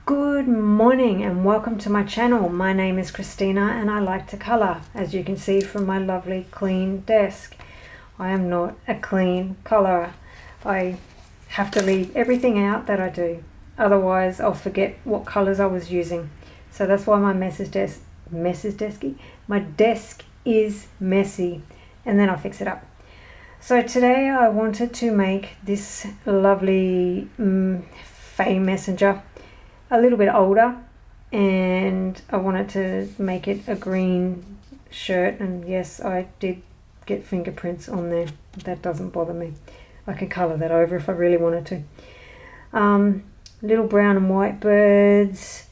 Good morning and welcome to my channel. My name is Christina and I like to colour, as you can see from my lovely clean desk. I am not a clean colourer. I have to leave everything out that I do, otherwise I'll forget what colours I was using. So that's why my my desk is messy, and then I fix it up. So today I wanted to make this lovely Fey Messenger a little bit older, and I wanted to make it a green shirt, and yes, I did get fingerprints on there. That doesn't bother me. I can colour that over if I really wanted to. Little brown and white birds,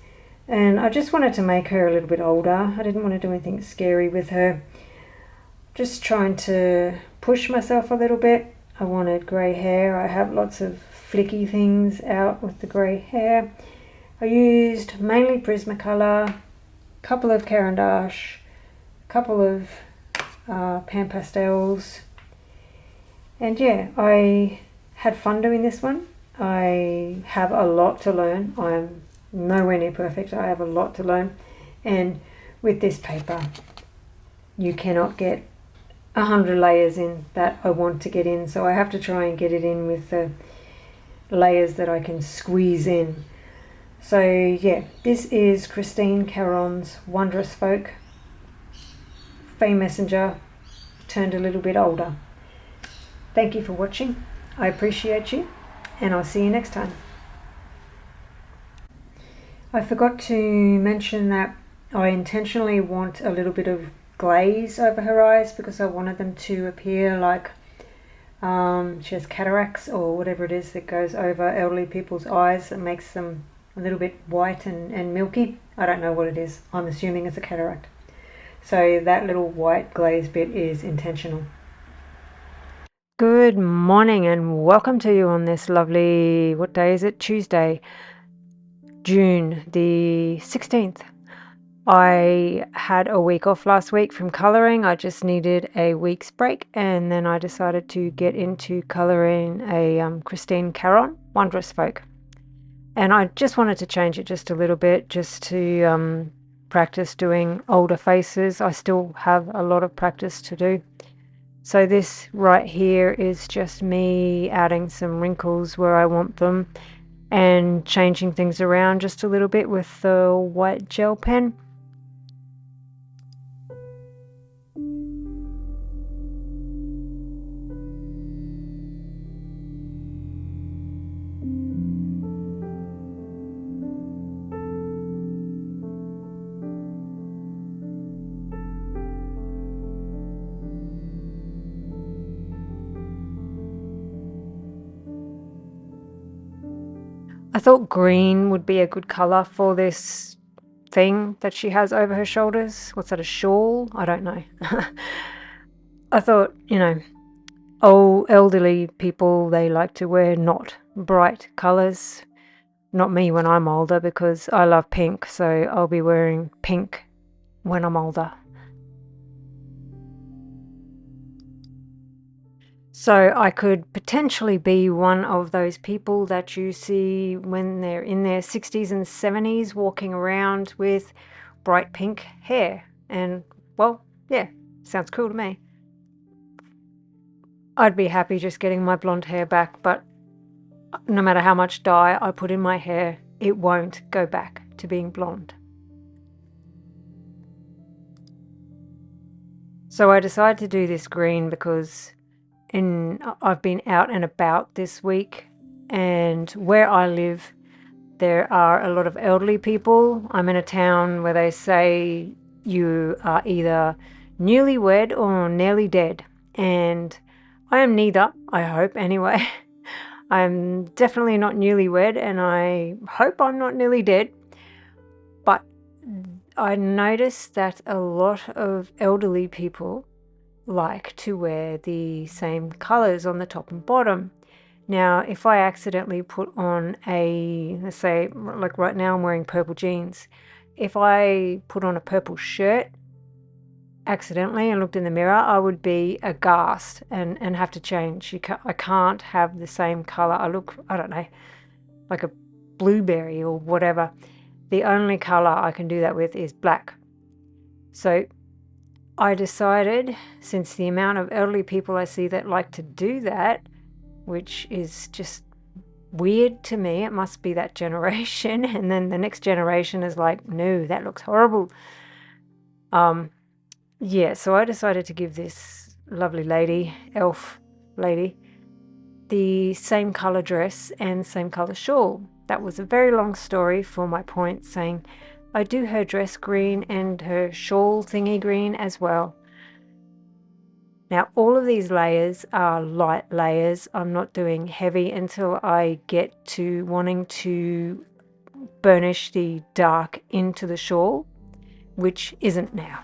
and I just wanted to make her a little bit older. I didn't want to do anything scary with her. Just trying to push myself a little bit. I wanted grey hair. I have lots of flicky things out with the grey hair. I used mainly Prismacolor, a couple of Karron, a couple of Pastels, and yeah, I had fun doing this one. I have a lot to learn. I'm nowhere near perfect. I have a lot to learn, and with this paper you cannot get 100 layers in that I want to get in, so I have to try and get it in with the layers that I can squeeze in. So yeah, this is Christine Karron's Wondrous Folk Fey Messenger turned a little bit older. Thank you for watching. I appreciate you, and I'll see you next time. I forgot to mention that I intentionally want a little bit of glaze over her eyes because I wanted them to appear like she has cataracts or whatever it is that goes over elderly people's eyes that makes them a little bit white and milky. I don't know what it is. I'm assuming it's a cataract. So that little white glaze bit is intentional. Good morning and welcome to you on this lovely, what day is it? Tuesday, June the 16th. I had a week off last week from colouring. I just needed a week's break, and then I decided to get into colouring a Christine Karron Wondrous Folk. And I just wanted to change it just a little bit, just to practice doing older faces. I still have a lot of practice to do. So this right here is just me adding some wrinkles where I want them and changing things around just a little bit with the white gel pen. I thought green would be a good colour for this thing that she has over her shoulders. What's that, a shawl? I don't know. I thought, old elderly people, they like to wear not bright colours. Not me when I'm older, because I love pink, so I'll be wearing pink when I'm older. So I could potentially be one of those people that you see when they're in their 60s and 70s walking around with bright pink hair. And, well, yeah, sounds cool to me. I'd be happy just getting my blonde hair back, but no matter how much dye I put in my hair, it won't go back to being blonde. So I decided to do this green because I've been out and about this week, and where I live there are a lot of elderly people. I'm in a town where they say you are either newlywed or nearly dead, and I am neither, I hope anyway. I'm definitely not newlywed, and I hope I'm not nearly dead, but I noticed that a lot of elderly people like to wear the same colours on the top and bottom. Now, if I accidentally put on let's say, like right now I'm wearing purple jeans. If I put on a purple shirt accidentally and looked in the mirror, I would be aghast and have to change. I can't have the same colour. I look, I don't know, like a blueberry or whatever. The only color I can do that with is black. So I decided, since the amount of elderly people I see that like to do that, which is just weird to me, it must be that generation, and then the next generation is like, no, that looks horrible. Yeah, so I decided to give this lovely lady, elf lady, the same color dress and same color shawl. That was a very long story for my point, saying I do her dress green and her shawl thingy green as well. Now all of these layers are light layers. I'm not doing heavy until I get to wanting to burnish the dark into the shawl, which isn't now.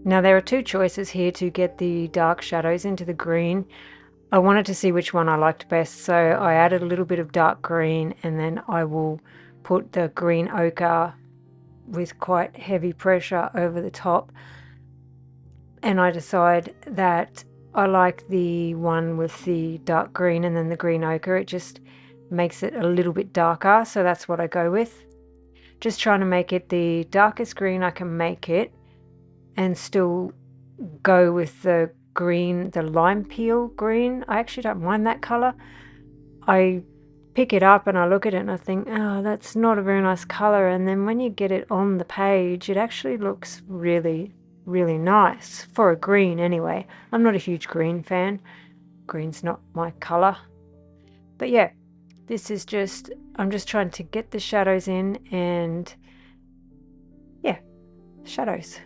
Now there are two choices here to get the dark shadows into the green. I wanted to see which one I liked best, so I added a little bit of dark green, and then I will put the green ochre with quite heavy pressure over the top. And I decide that I like the one with the dark green and then the green ochre. It just makes it a little bit darker, so that's what I go with. Just trying to make it the darkest green I can make it, and still go with the green, the Limepeel green. I actually don't mind that color. I pick it up and I look at it and I think, oh, that's not a very nice color. And then when you get it on the page, it actually looks really, really nice for a green anyway. I'm not a huge green fan. green's not my color. But yeah, this is just, I'm just trying to get the shadows in, and yeah, shadows.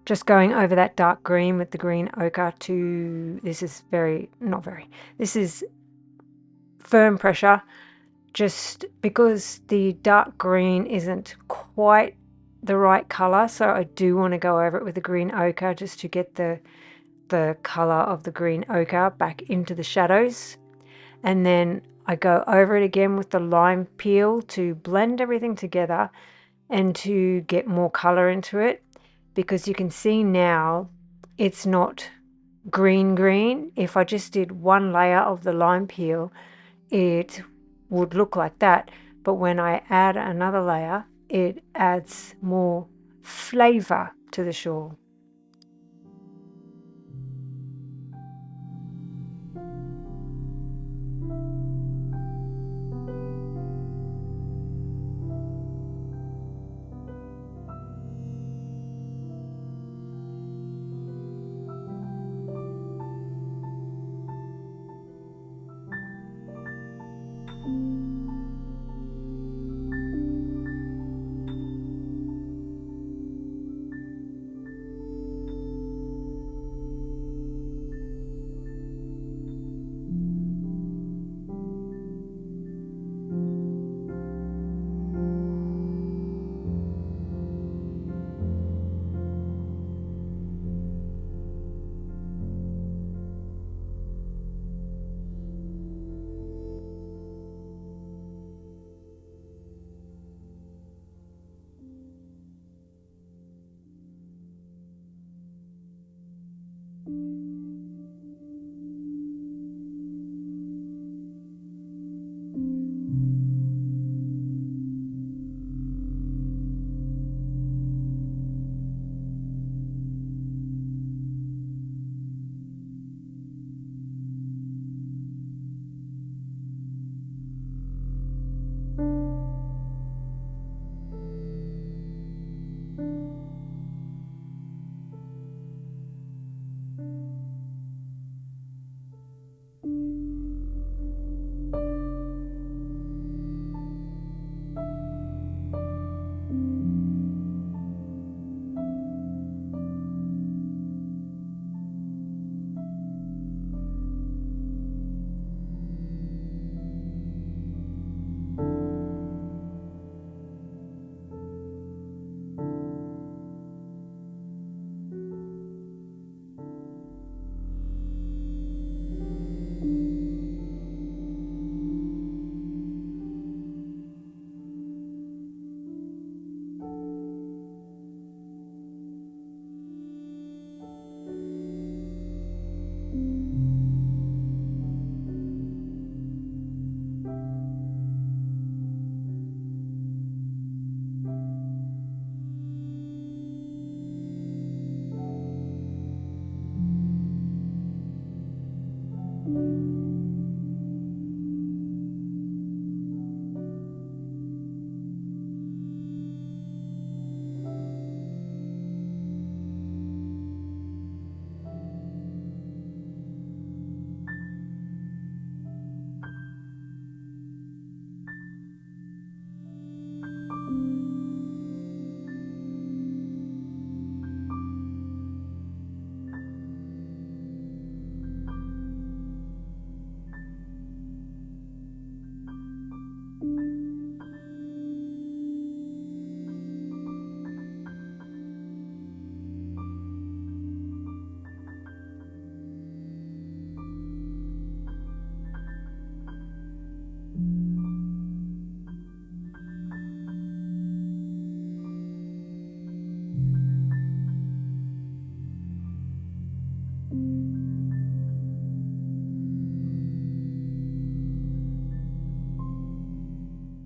Just going over that dark green with the green ochre to, this is this is firm pressure, just because the dark green isn't quite the right color. So I do want to go over it with the green ochre just to get the color of the green ochre back into the shadows. And then I go over it again with the Limepeel to blend everything together and to get more color into it, because you can see now it's not green. If I just did one layer of the Limepeel, it would look like that, but when I add another layer, it adds more flavor to the shawl.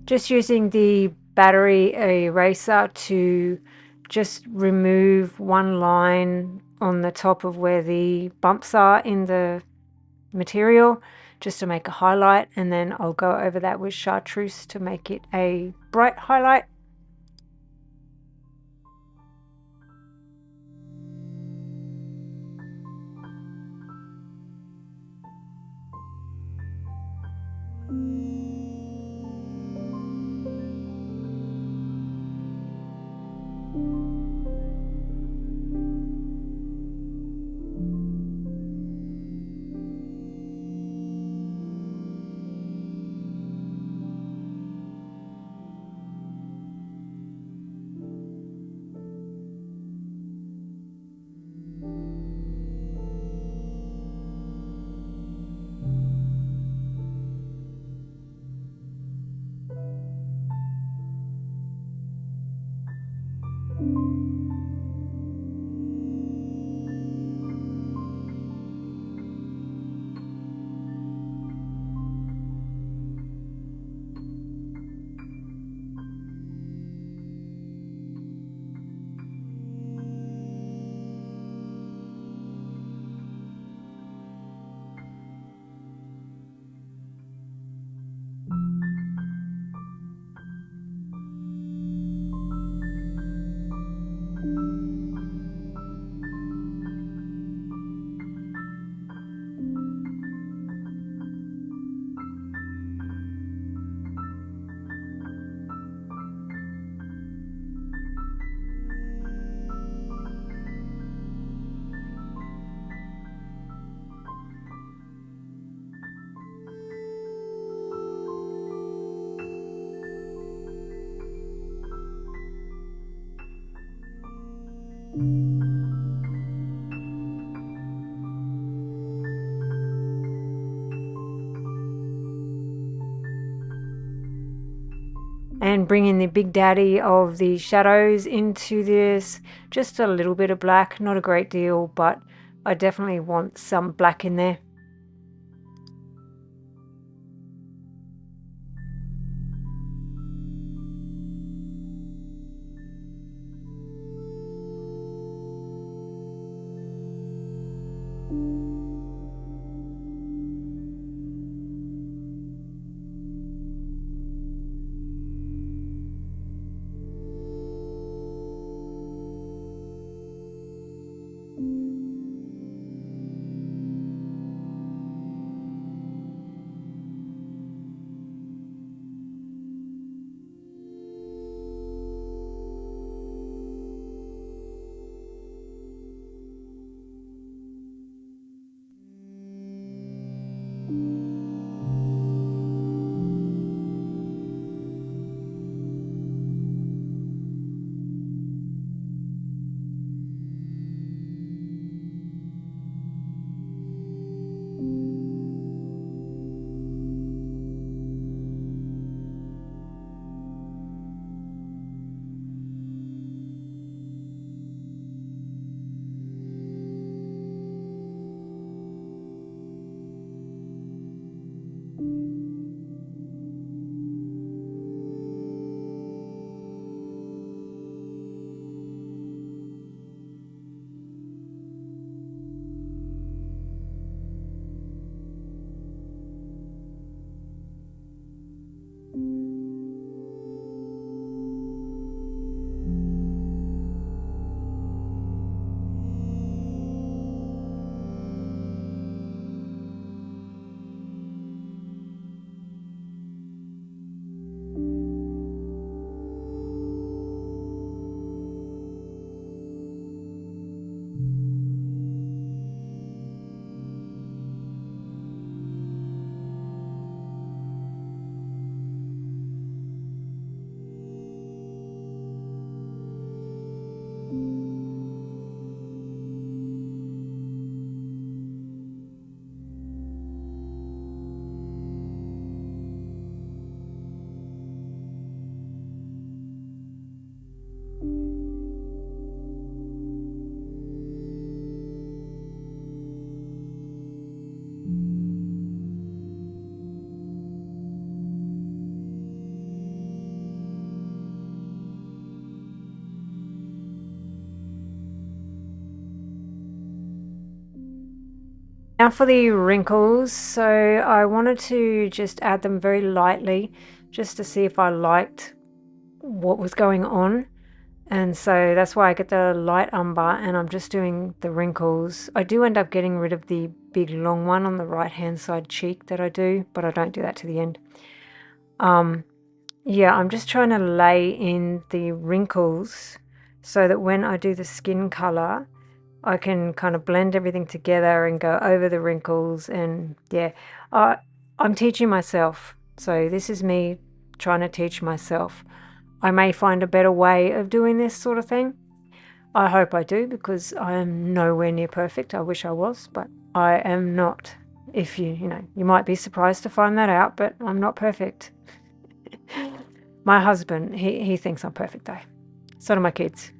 Just using the battery eraser to just remove one line on the top of where the bumps are in the material, just to make a highlight, and then I'll go over that with chartreuse to make it a bright highlight. And bringing the big daddy of the shadows into this, just a little bit of black, not a great deal, but I definitely want some black in there. Now for the wrinkles, so I wanted to just add them very lightly just to see if I liked what was going on. And so that's why I get the light umber and I'm just doing the wrinkles. I do end up getting rid of the big long one on the right hand side cheek that I do, but I don't do that to the end. Yeah, I'm just trying to lay in the wrinkles so that when I do the skin color, I can kind of blend everything together and go over the wrinkles. And yeah, I'm teaching myself. So this is me trying to teach myself. I may find a better way of doing this sort of thing. I hope I do, because I am nowhere near perfect. I wish I was, but I am not. If you might be surprised to find that out, but I'm not perfect. My husband, he thinks I'm perfect though. So do my kids.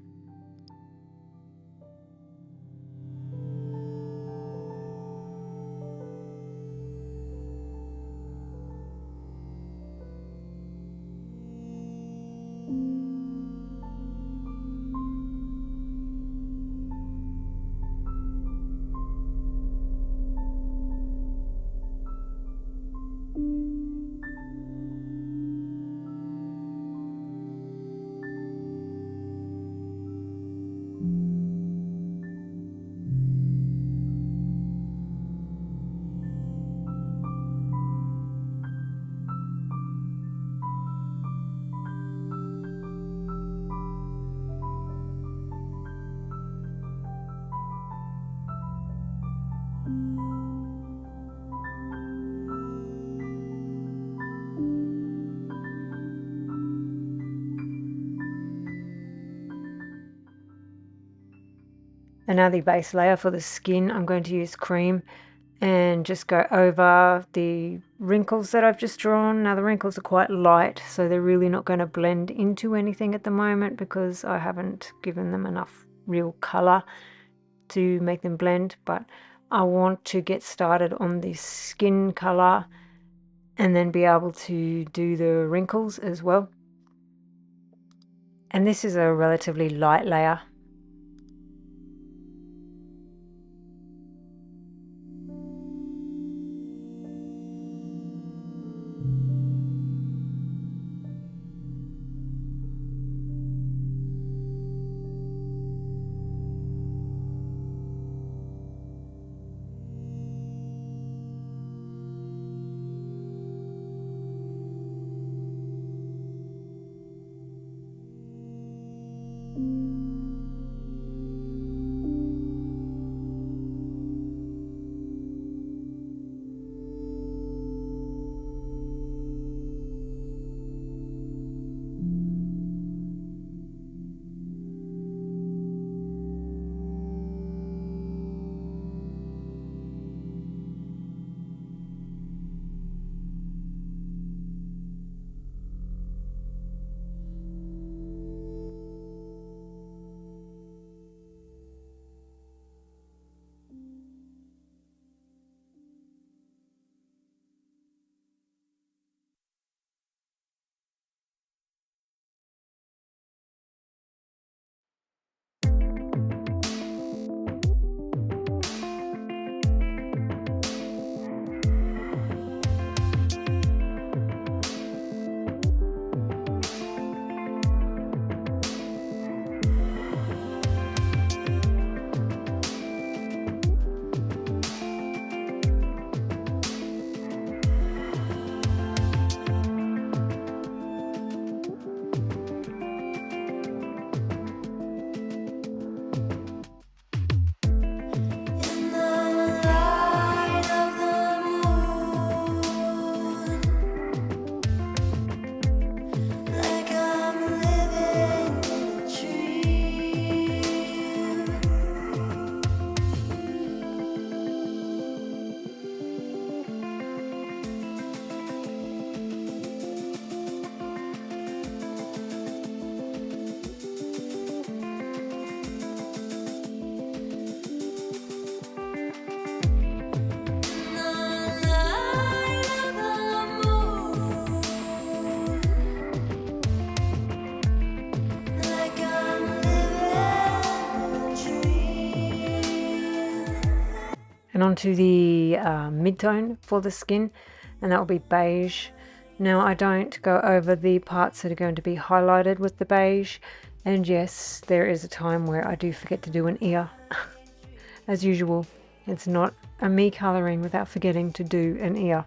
And now the base layer for the skin, I'm going to use cream and just go over the wrinkles that I've just drawn. Now the wrinkles are quite light, so they're really not going to blend into anything at the moment because I haven't given them enough real color to make them blend, but I want to get started on the skin color and then be able to do the wrinkles as well. And this is a relatively light layer. onto the mid-tone for the skin, and that will be beige. Now I don't go over the parts that are going to be highlighted with the beige, and yes, there is a time where I do forget to do an ear. As usual, it's not a me colouring without forgetting to do an ear.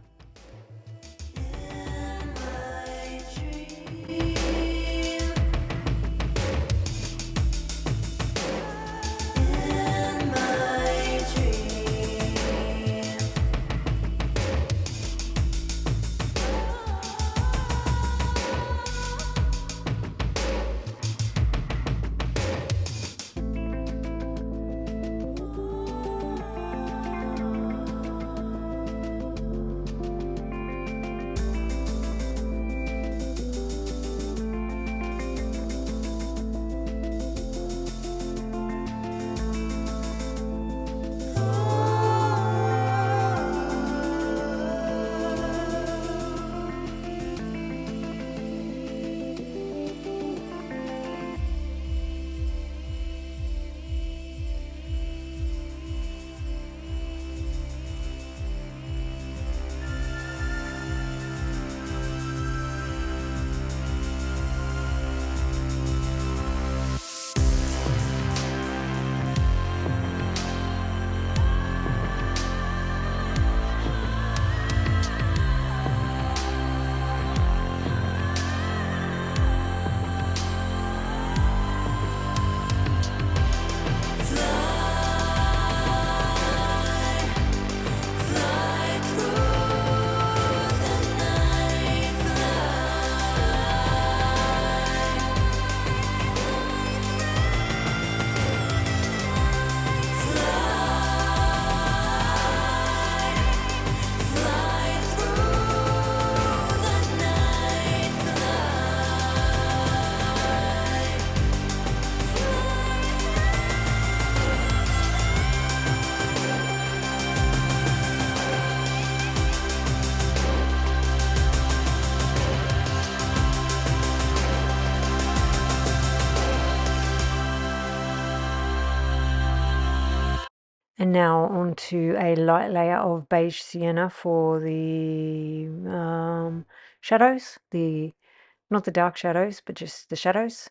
And now onto a light layer of beige sienna for the shadows, not the dark shadows, but just the shadows.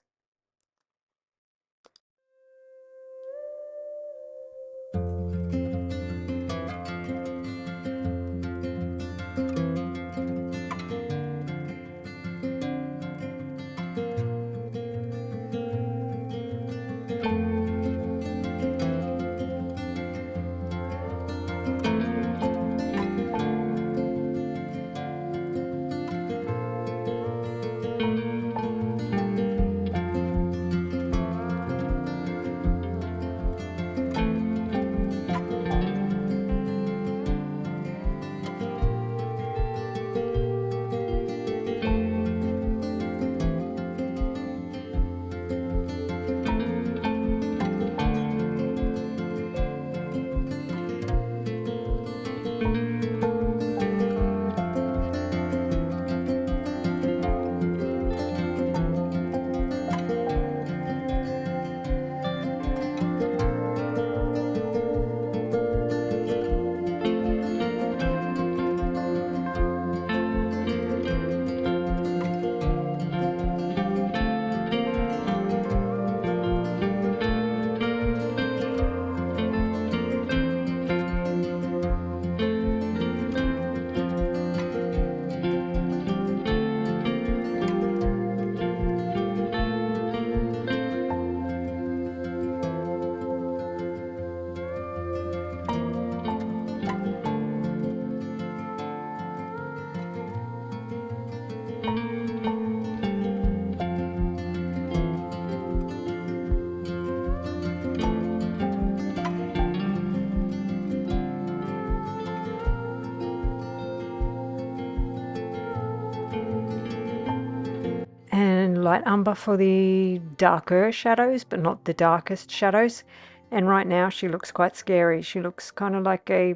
And light umber for the darker shadows, but not the darkest shadows. And right now she looks quite scary. She looks kind of like a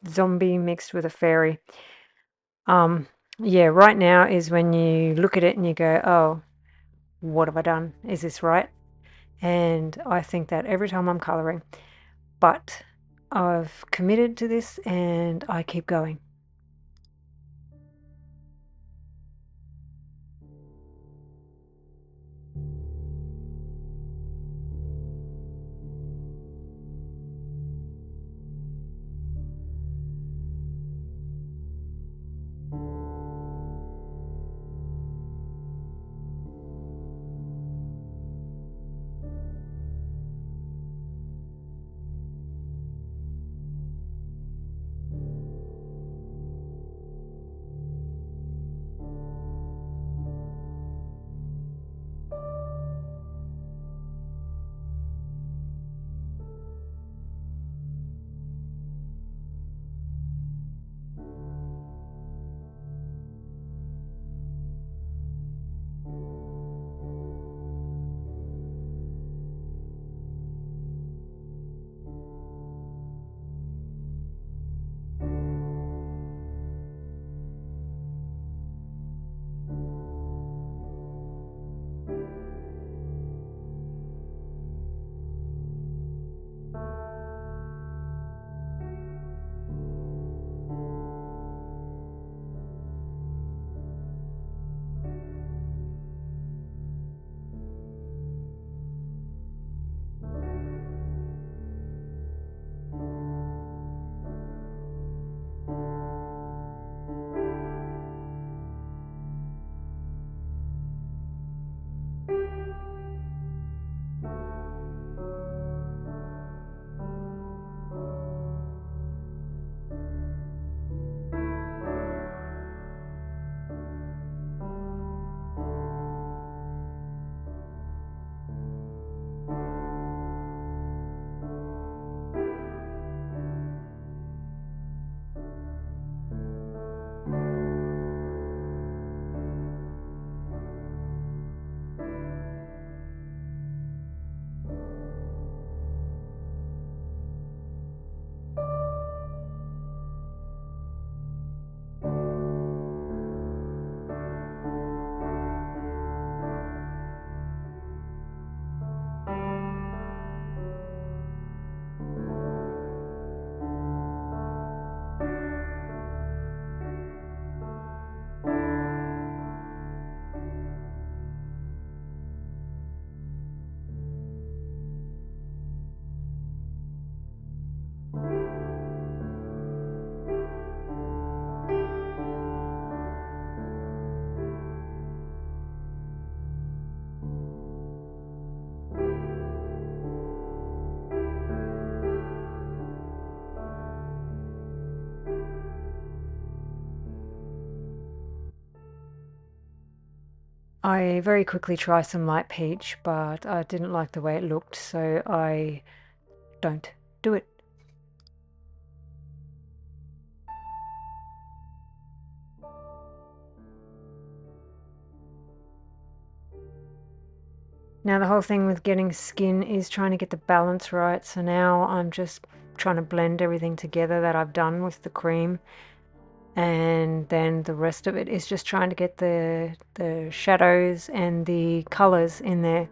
zombie mixed with a fairy. Yeah, right now is when you look at it and you go, oh, what have I done? Is this right? And I think that every time I'm colouring. But I've committed to this and I keep going. I very quickly tried some light peach, but I didn't like the way it looked, so I don't do it. Now the whole thing with getting skin is trying to get the balance right, so now I'm just trying to blend everything together that I've done with the cream, and then the rest of it is just trying to get the shadows and the colors in there.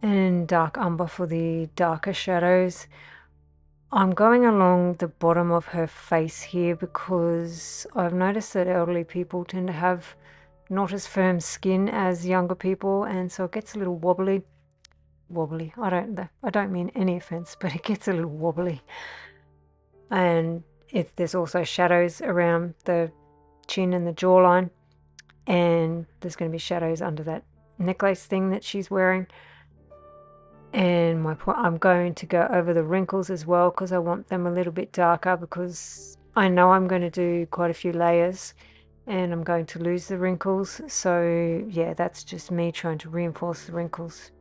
And dark umber for the darker shadows. I'm going along the bottom of her face here because I've noticed that elderly people tend to have not as firm skin as younger people, and so it gets a little wobbly. I don't mean any offense, but it gets a little wobbly. And there's also shadows around the chin and the jawline. and there's going to be shadows under that necklace thing that she's wearing. And I'm going to go over the wrinkles as well, because I want them a little bit darker, because I know I'm going to do quite a few layers and I'm going to lose the wrinkles. So yeah, that's just me trying to reinforce the wrinkles.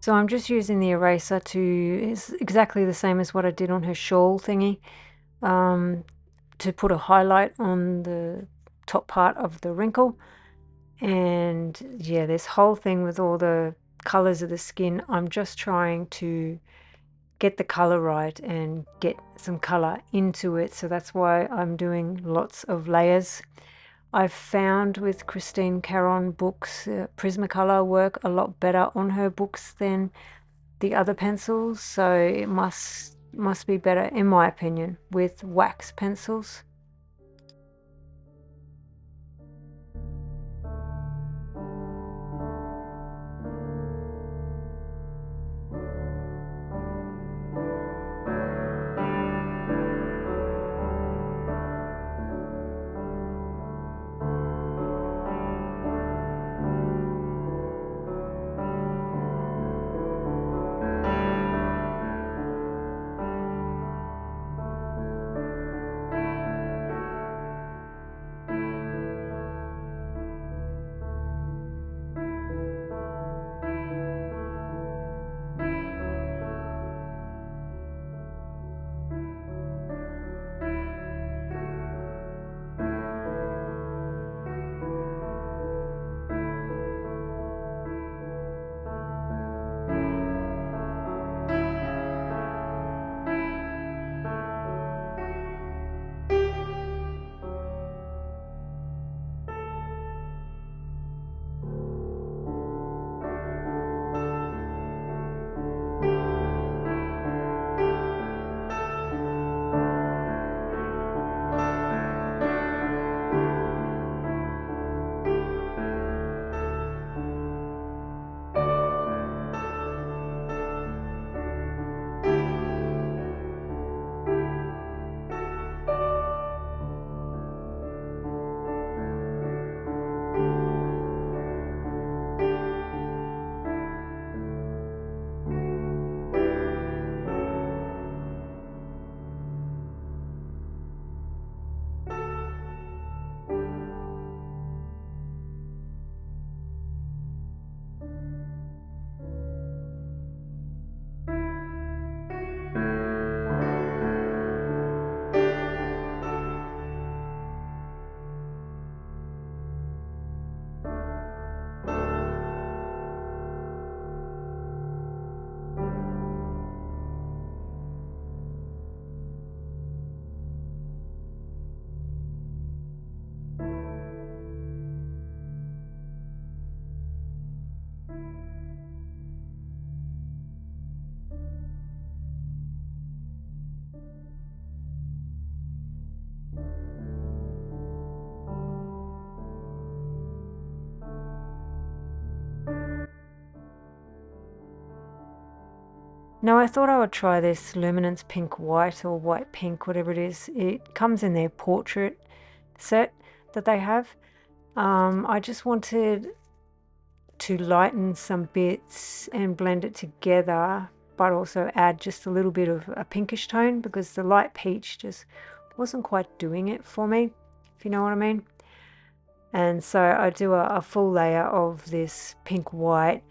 So I'm just using the eraser it's exactly the same as what I did on her shawl thingy, to put a highlight on the top part of the wrinkle. And yeah, this whole thing with all the colors of the skin, I'm just trying to get the color right and get some color into it. So that's why I'm doing lots of layers. I've found with Christine Karron books, Prismacolor work a lot better on her books than the other pencils, so it must be better, in my opinion, with wax pencils. Now I thought I would try this Luminance Pink White or White Pink, whatever it is. It comes in their portrait set that they have. I just wanted to lighten some bits and blend it together, but also add just a little bit of a pinkish tone, because the light peach just wasn't quite doing it for me, if you know what I mean. And so I do a full layer of this pink white,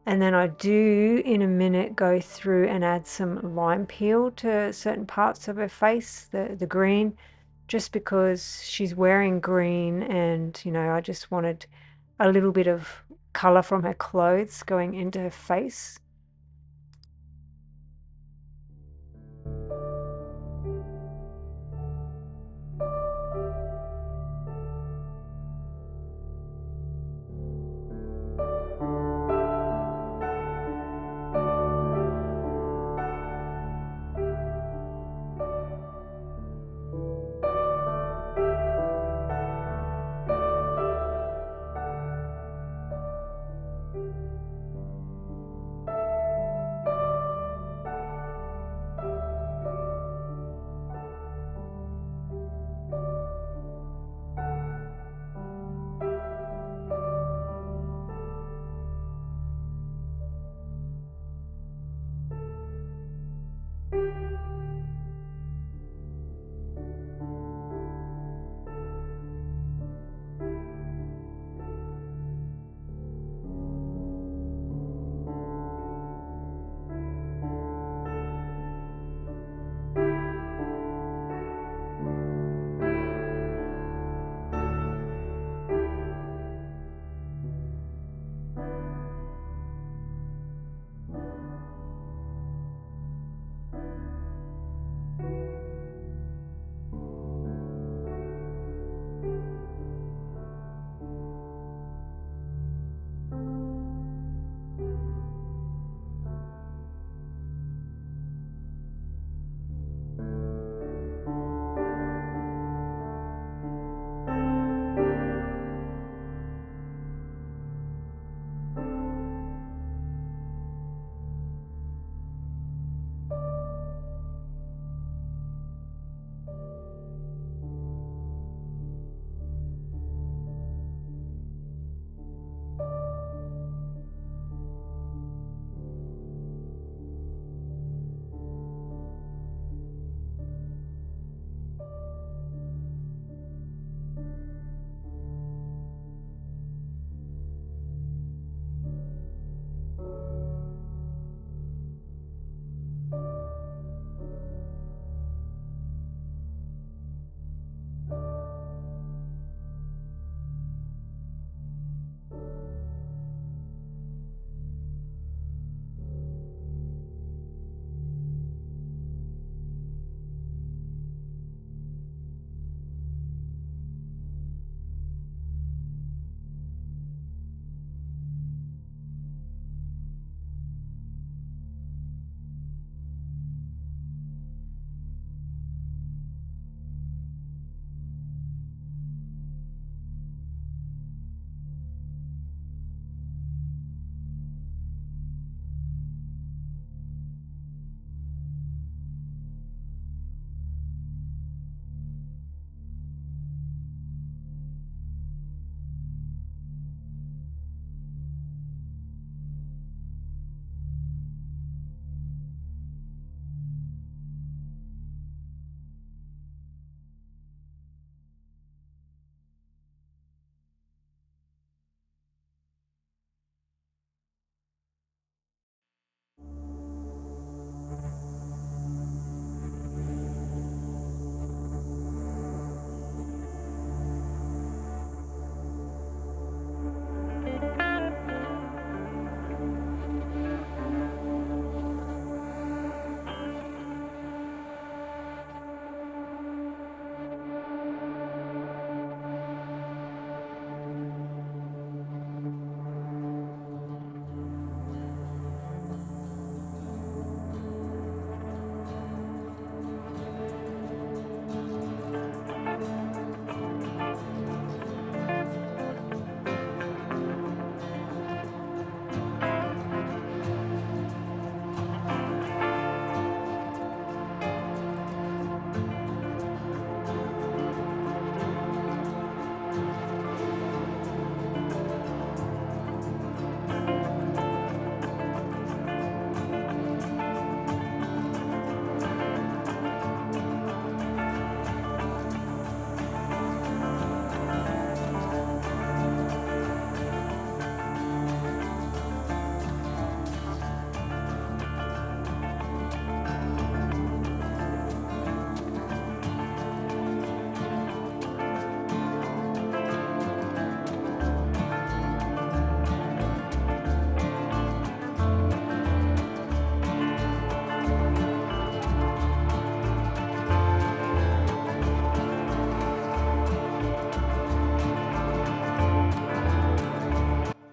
and then I do in a minute go through and add some lime peel to certain parts of her face, the green, just because she's wearing green, and you know, I just wanted a little bit of color from her clothes going into her face.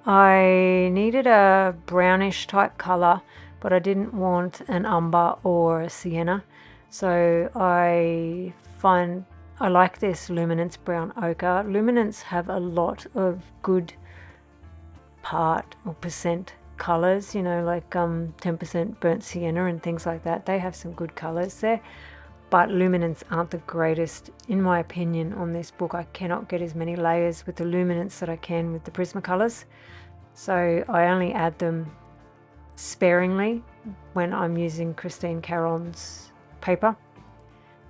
I needed a brownish type colour, but I didn't want an umber or a sienna. So I like this Luminance brown ochre. Luminance have a lot of good part or percent colours, you know, like 10% burnt sienna and things like that. They have some good colours there, but Luminance aren't the greatest, in my opinion, on this book. I cannot get as many layers with the Luminance that I can with the Prismacolors, so I only add them sparingly when I'm using Christine Karron's paper.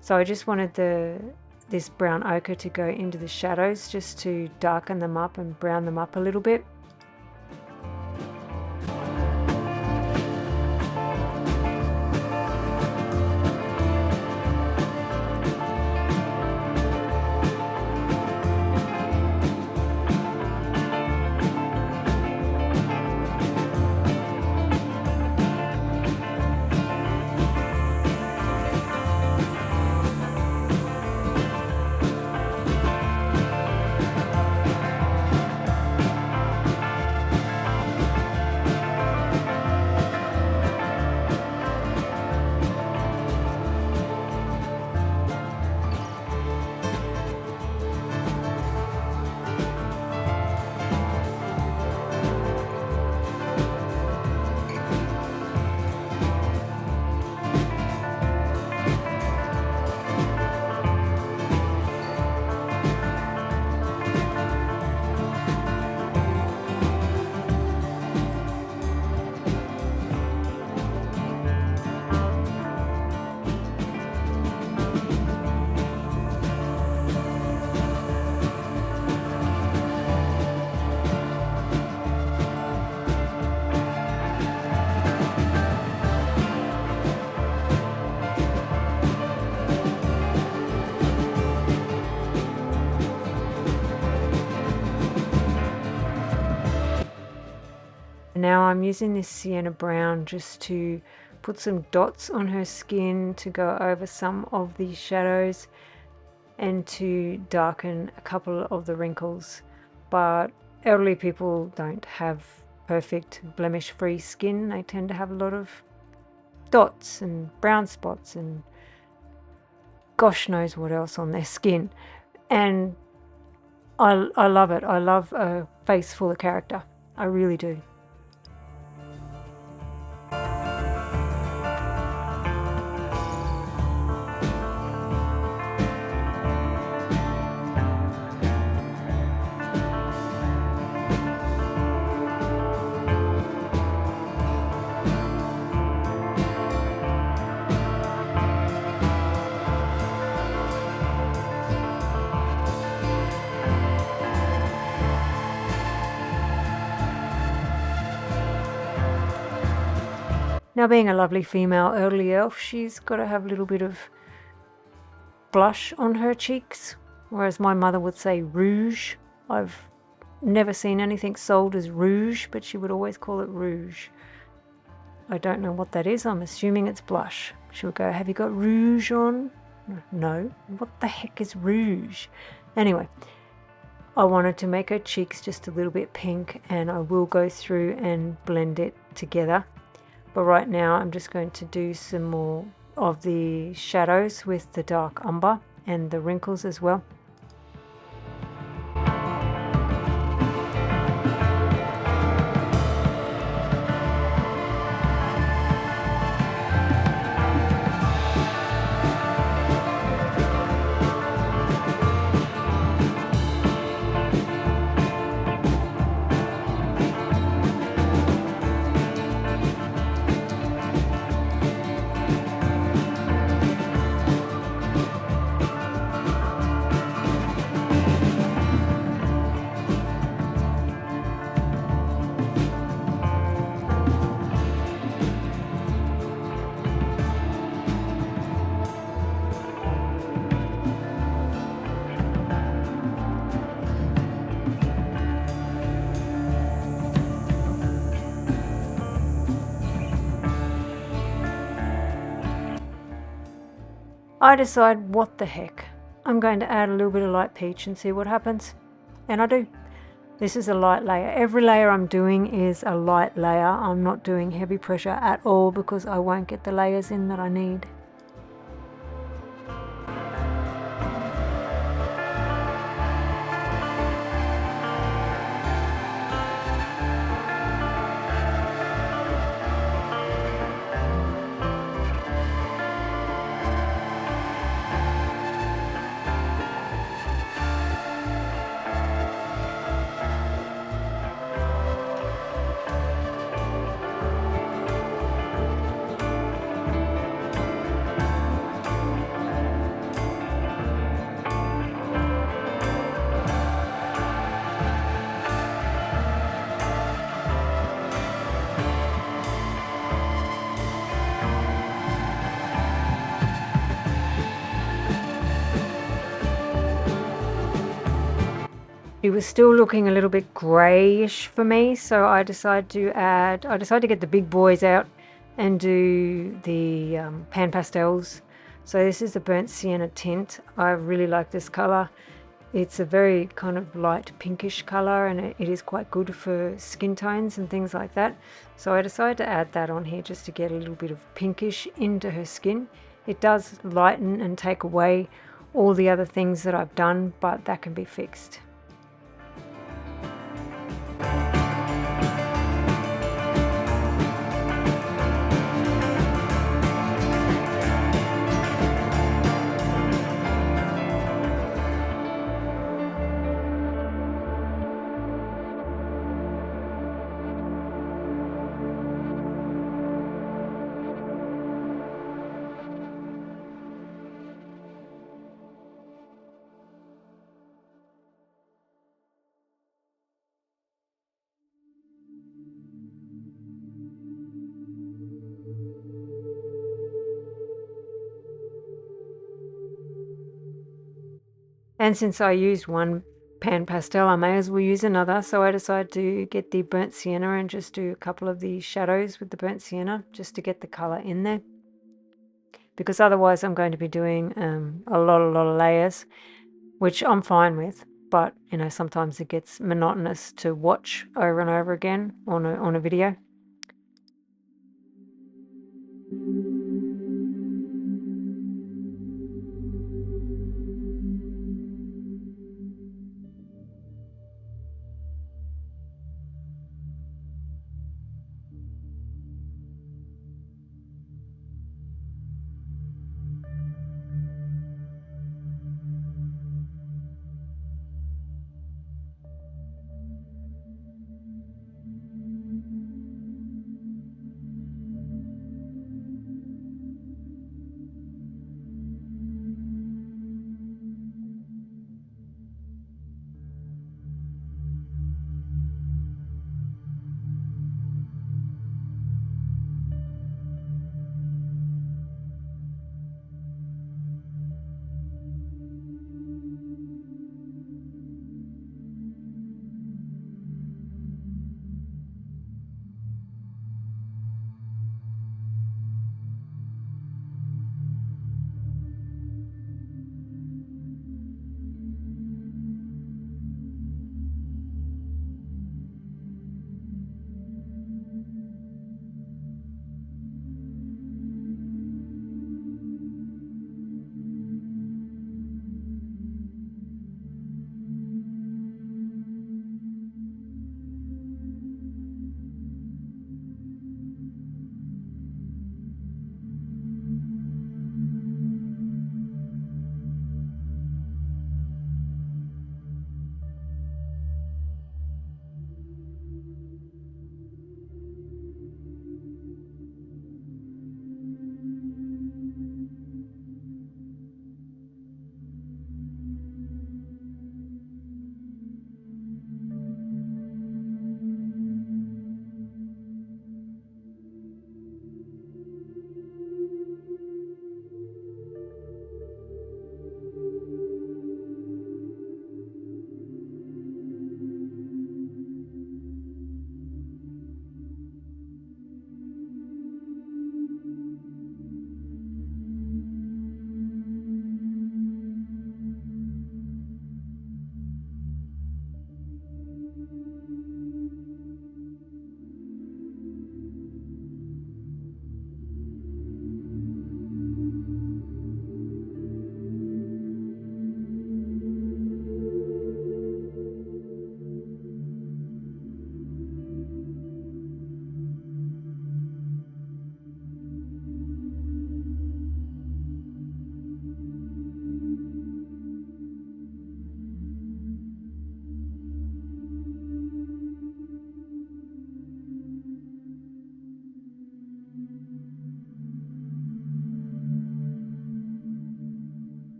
So I just wanted this brown ochre to go into the shadows just to darken them up and brown them up a little bit. Now I'm using this sienna brown just to put some dots on her skin to go over some of the shadows and to darken a couple of the wrinkles. But elderly people don't have perfect blemish-free skin. They tend to have a lot of dots and brown spots and gosh knows what else on their skin. And I love it. I love a face full of character. I really do. Now, being a lovely female elderly elf, she's got to have a little bit of blush on her cheeks, whereas my mother would say rouge. I've never seen anything sold as rouge, but she would always call it rouge. I don't know what that is. I'm assuming it's blush. She would go, "Have you got rouge on?" No. What the heck is rouge? Anyway, I wanted to make her cheeks just a little bit pink, and I will go through and blend it together. But right now I'm just going to do some more of the shadows with the dark umber and the wrinkles as well. I decide, what the heck, I'm going to add a little bit of light peach and see what happens. And I do. This is a light layer. Every layer I'm doing is a light layer. I'm not doing heavy pressure at all because I won't get the layers in that I need. It was still looking a little bit greyish for me, so I decided to get the big boys out and do the pan pastels. So this is the burnt sienna tint. I really like this colour. It's a very kind of light pinkish colour, and it is quite good for skin tones and things like that. So I decided to add that on here just to get a little bit of pinkish into her skin. It does lighten and take away all the other things that I've done, but that can be fixed. And since I used one pan pastel, I may as well use another. So I decided to get the burnt sienna and just do a couple of the shadows with the burnt sienna just to get the colour in there. Because otherwise I'm going to be doing a lot of layers, which I'm fine with. But, you know, sometimes it gets monotonous to watch over and over again on a video.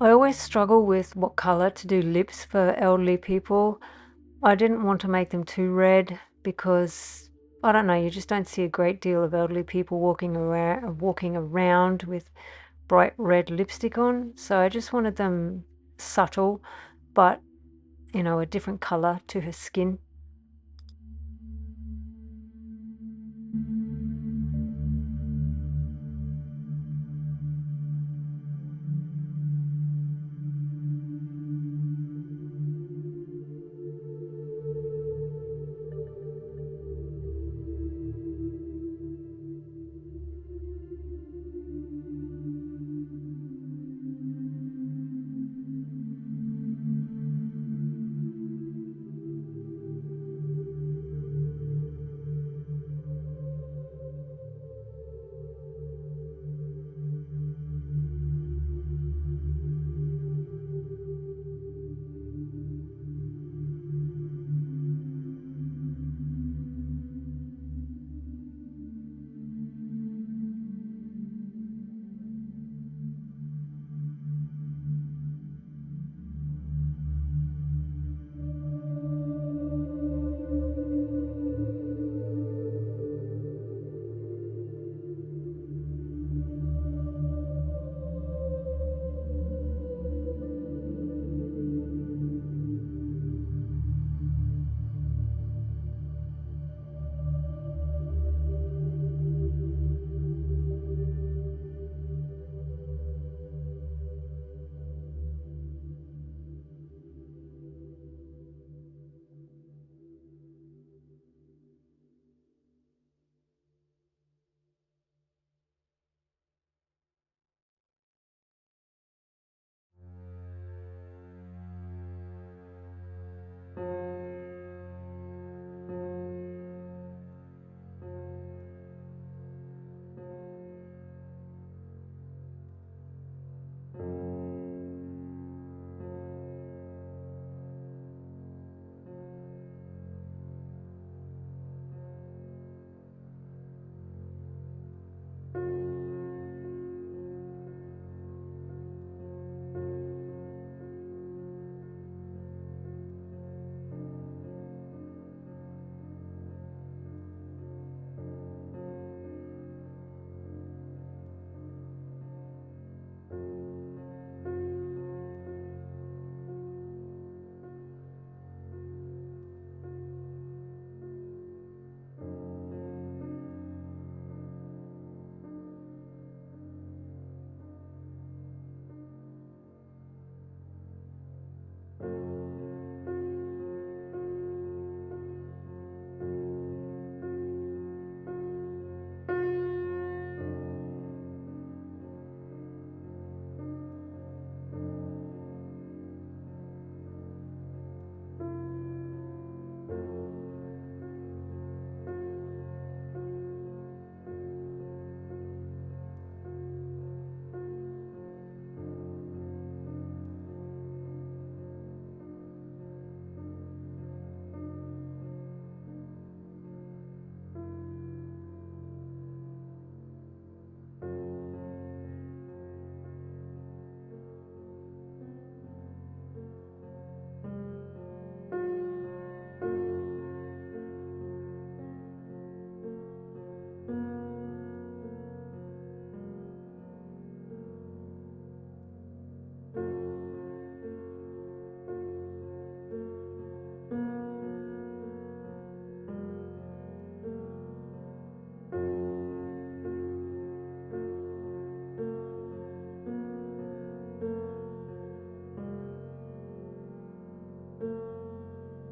I always struggle with what colour to do lips for elderly people. I didn't want to make them too red because, I don't know, you just don't see a great deal of elderly people walking around with bright red lipstick on. So I just wanted them subtle, but, you know, a different colour to her skin.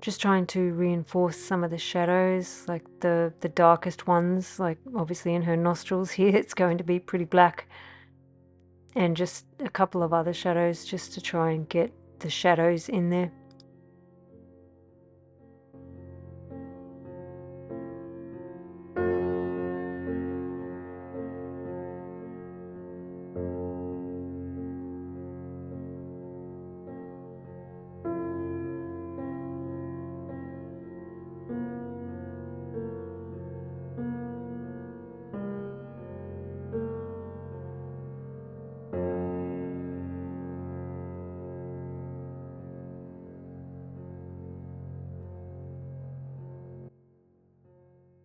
Just trying to reinforce some of the shadows, like the darkest ones, like obviously in her nostrils here, it's going to be pretty black. And just a couple of other shadows just to try and get the shadows in there.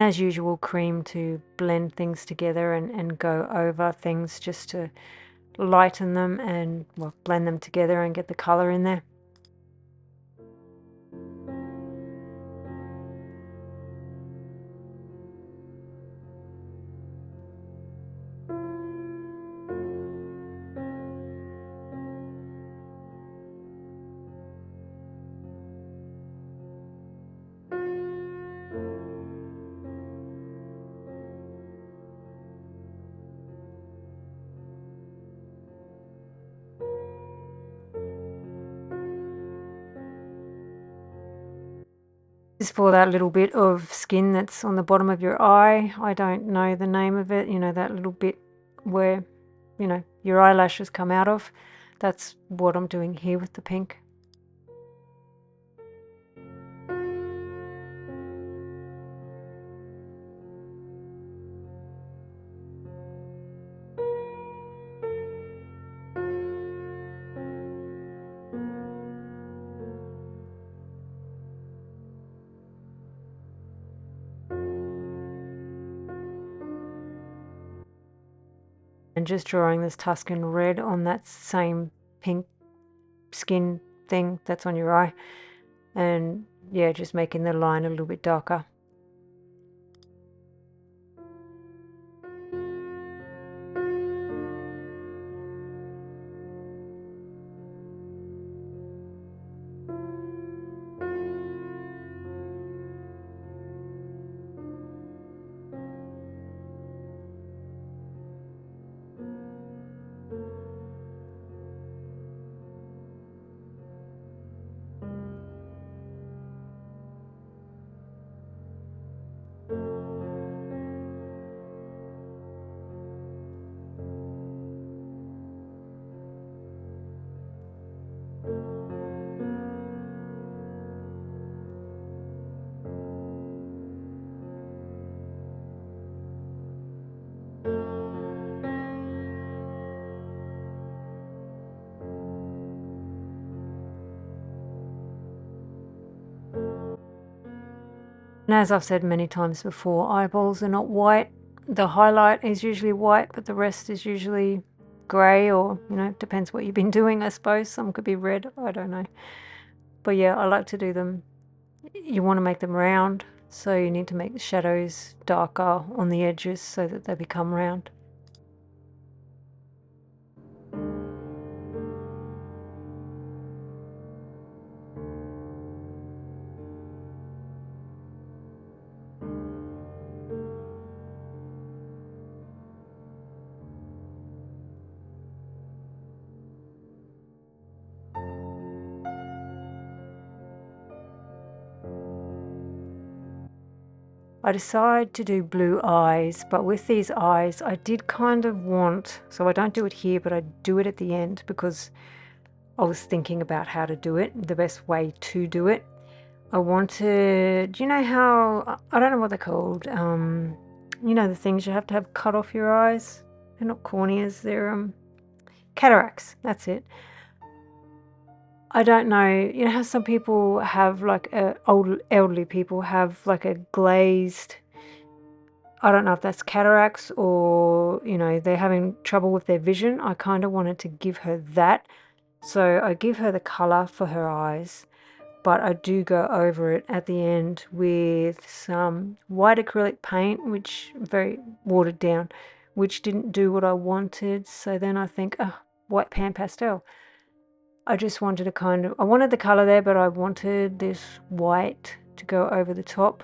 As usual, cream to blend things together and go over things just to lighten them and, well, blend them together and get the colour in there. Is for that little bit of skin that's on the bottom of your eye. I don't know the name of it, you know, that little bit where, you know, your eyelashes come out of. That's what I'm doing here with the pink. And just drawing this Tuscan red on that same pink skin thing that's on your eye. And yeah, just making the line a little bit darker. And as I've said many times before, eyeballs are not white. The highlight is usually white, but the rest is usually grey, or, you know, depends what you've been doing, I suppose. Some could be red, I don't know. But yeah, I like to do them. You want to make them round, so you need to make the shadows darker on the edges so that they become round. I decided to do blue eyes, but with these eyes I did kind of want, so I don't do it here, but I do it at the end because I was thinking about how to do it, the best way to do it. I wanted, you know how, I don't know what they're called, you know, the things you have to have cut off your eyes? They're not corneas, they're cataracts, that's it. I don't know, you know how some people have like, old elderly people have like a glazed, I don't know if that's cataracts or, you know, they're having trouble with their vision. I kind of wanted to give her that. So I give her the colour for her eyes, but I do go over it at the end with some white acrylic paint, which very watered down, which didn't do what I wanted. So then I think, oh, white pan pastel. I just wanted to kind of, I wanted the colour there, but I wanted this white to go over the top.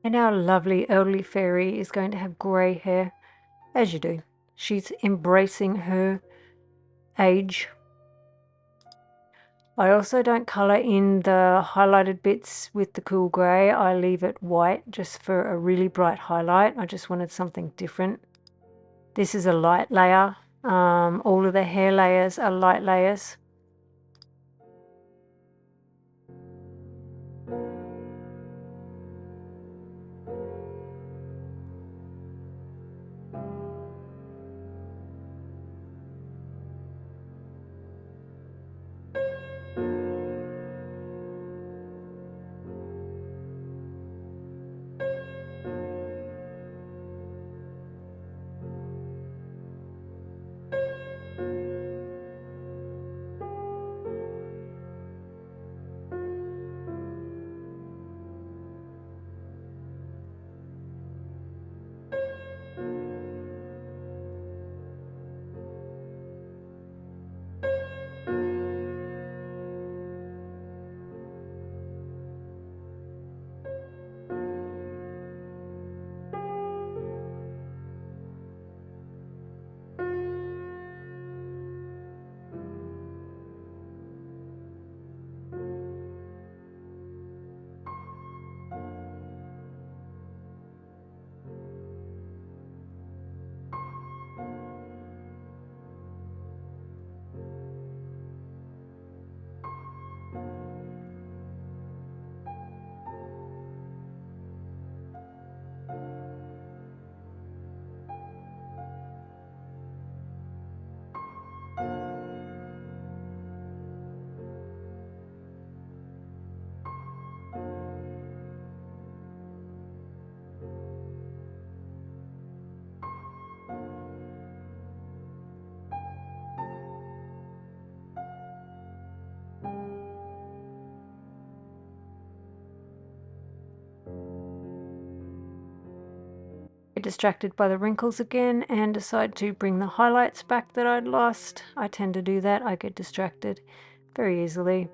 And our lovely elderly fairy is going to have grey hair, as you do. She's embracing her age. I also don't colour in the highlighted bits with the cool grey. I leave it white just for a really bright highlight. I just wanted something different. This is a light layer. All of the hair layers are light layers. Get distracted by the wrinkles again and decide to bring the highlights back that I'd lost. I tend to do that. I get distracted very easily.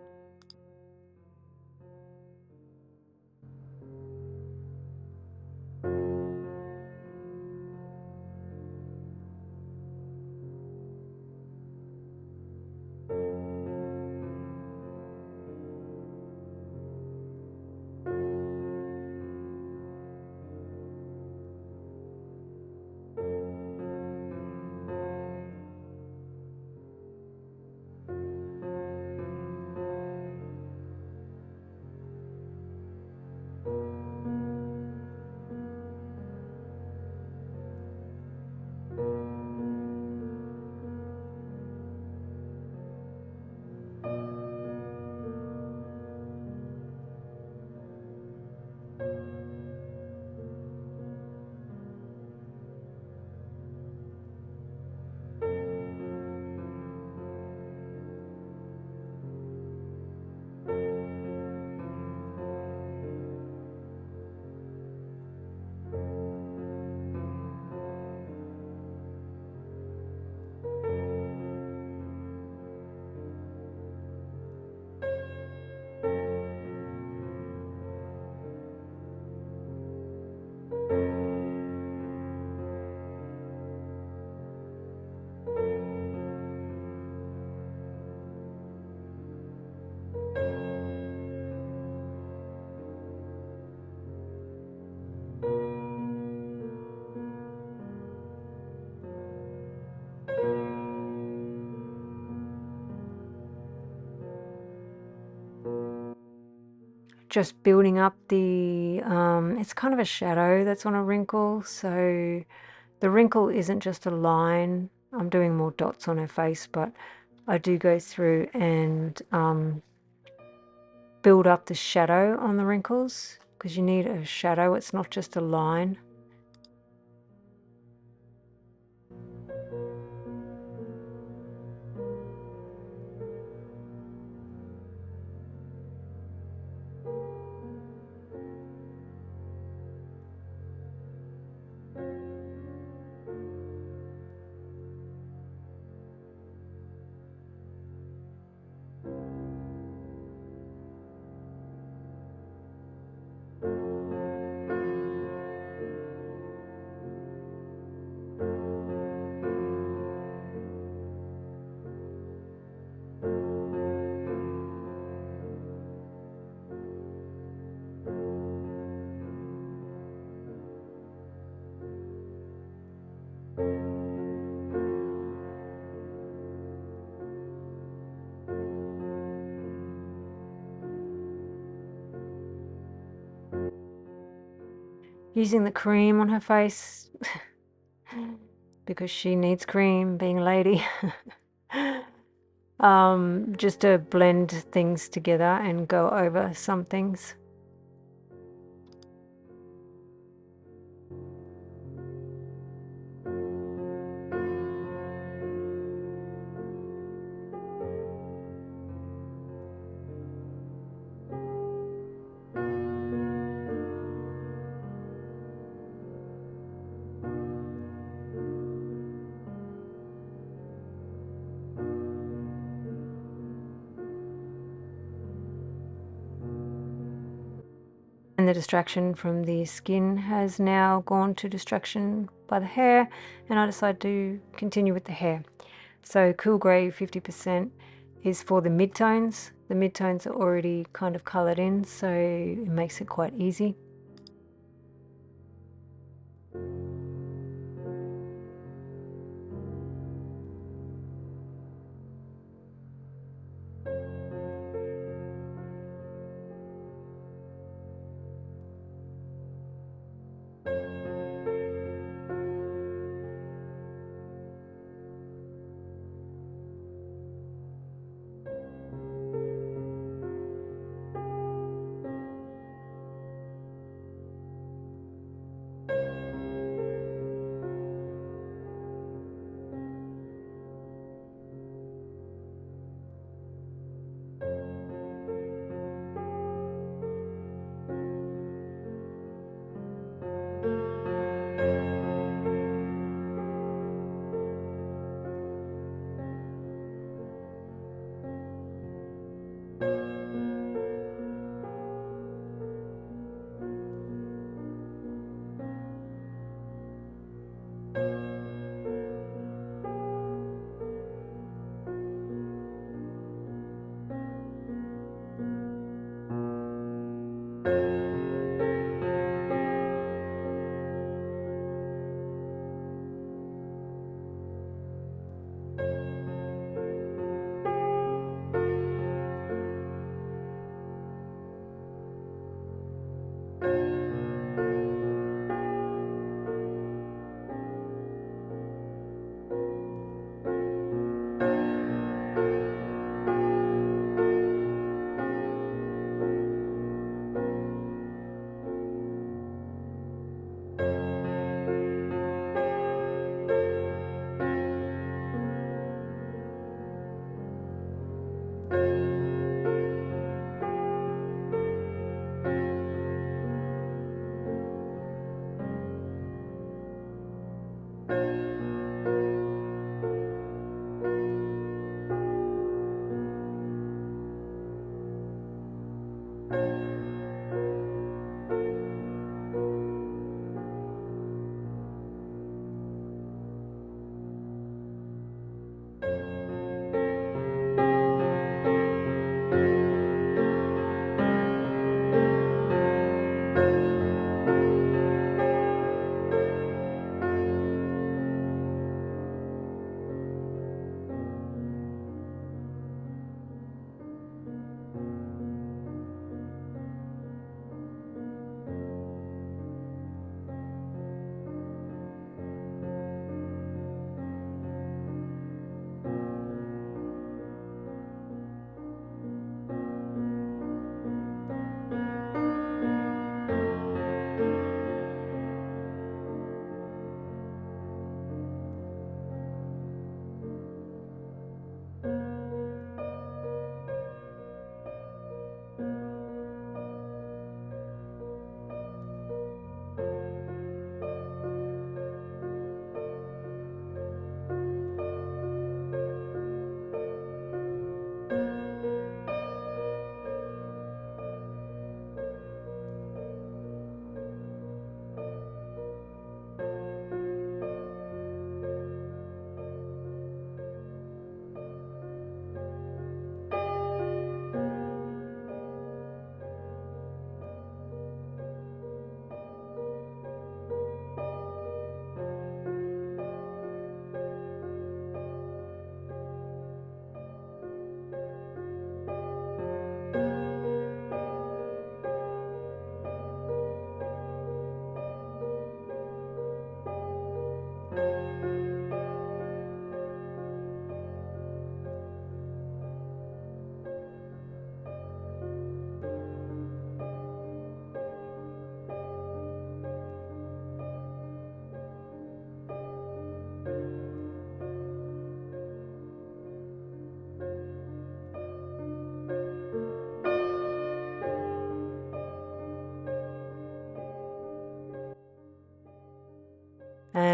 Just building up the, it's kind of a shadow that's on a wrinkle, so the wrinkle isn't just a line. I'm doing more dots on her face, but I do go through and build up the shadow on the wrinkles because you need a shadow, it's not just a line. using the cream on her face because she needs cream, being a lady. Just to blend things together and go over some things. And the distraction from the skin has now gone to distraction by the hair, and I decided to continue with the hair. So Cool Grey 50% is for the midtones. The midtones are already kind of coloured in, so it makes it quite easy.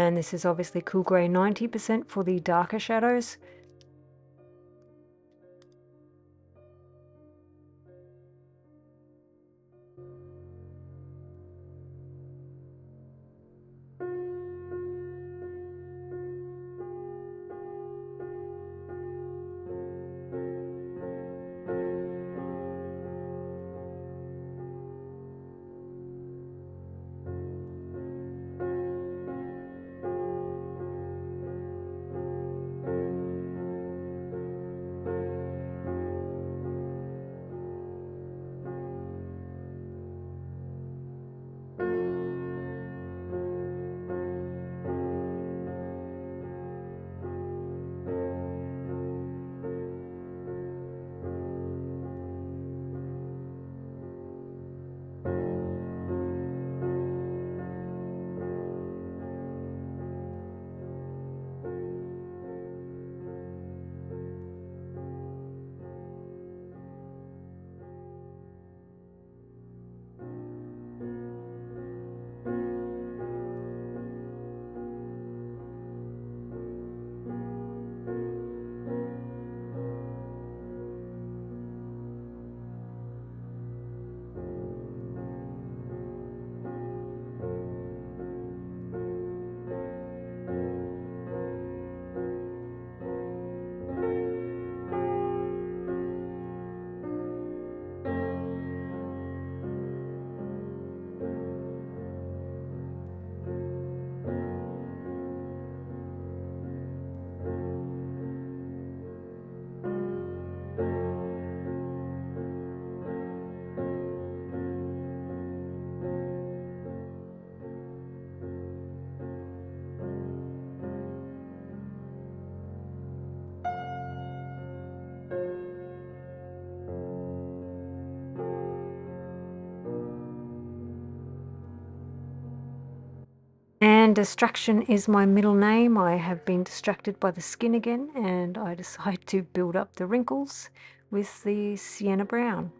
and this is obviously Cool Grey 90% for the darker shadows. And distraction is my middle name. I have been distracted by the skin again, and I decide to build up the wrinkles with the sienna brown.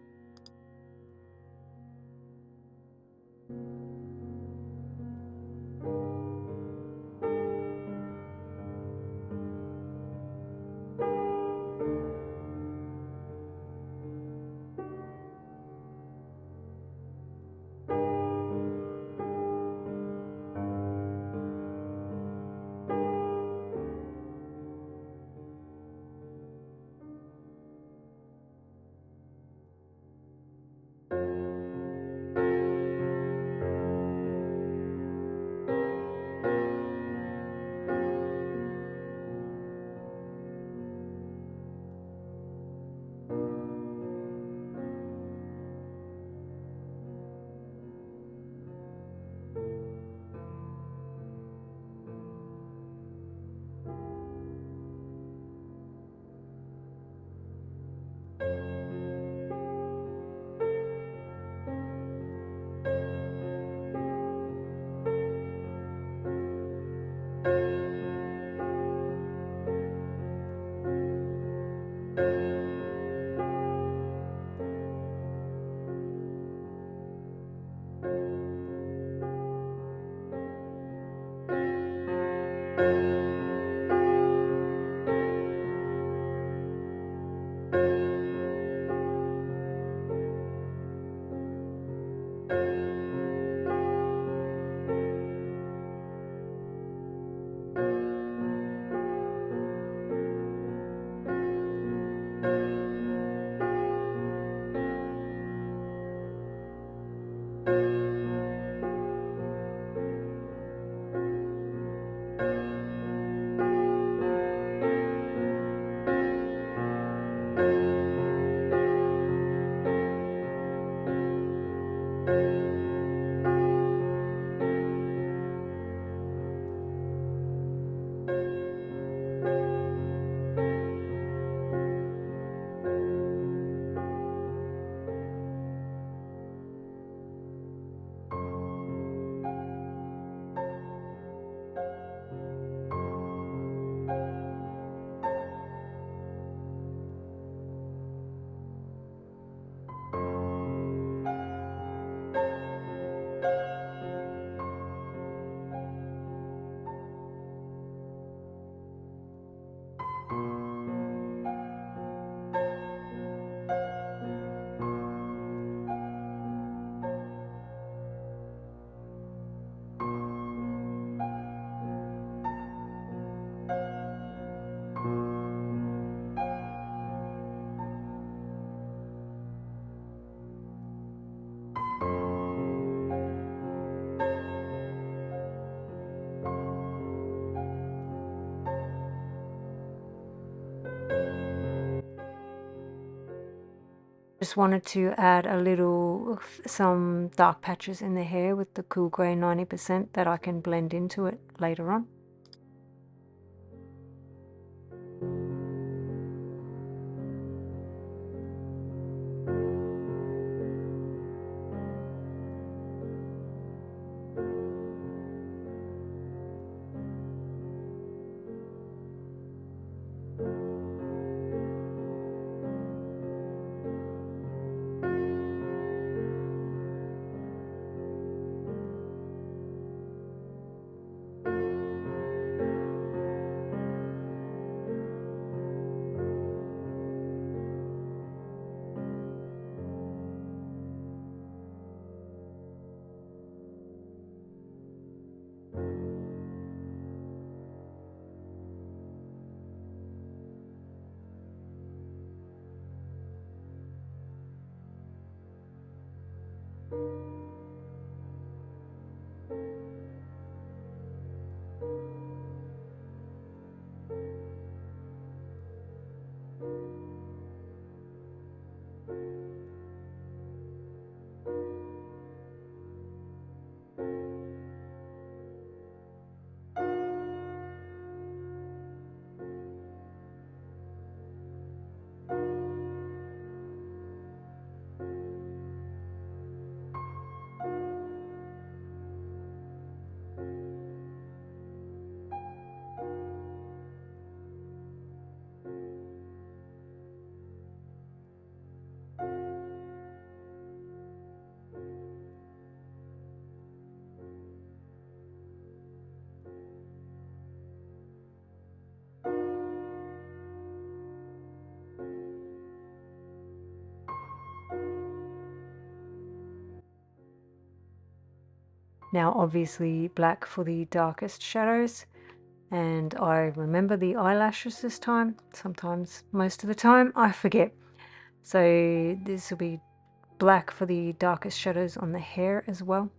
Just wanted to add a little, some dark patches in the hair with the cool grey 90% that I can blend into it later on. Now obviously black for the darkest shadows, and I remember the eyelashes this time. Sometimes, most of the time, I forget. So this will be black for the darkest shadows on the hair as well.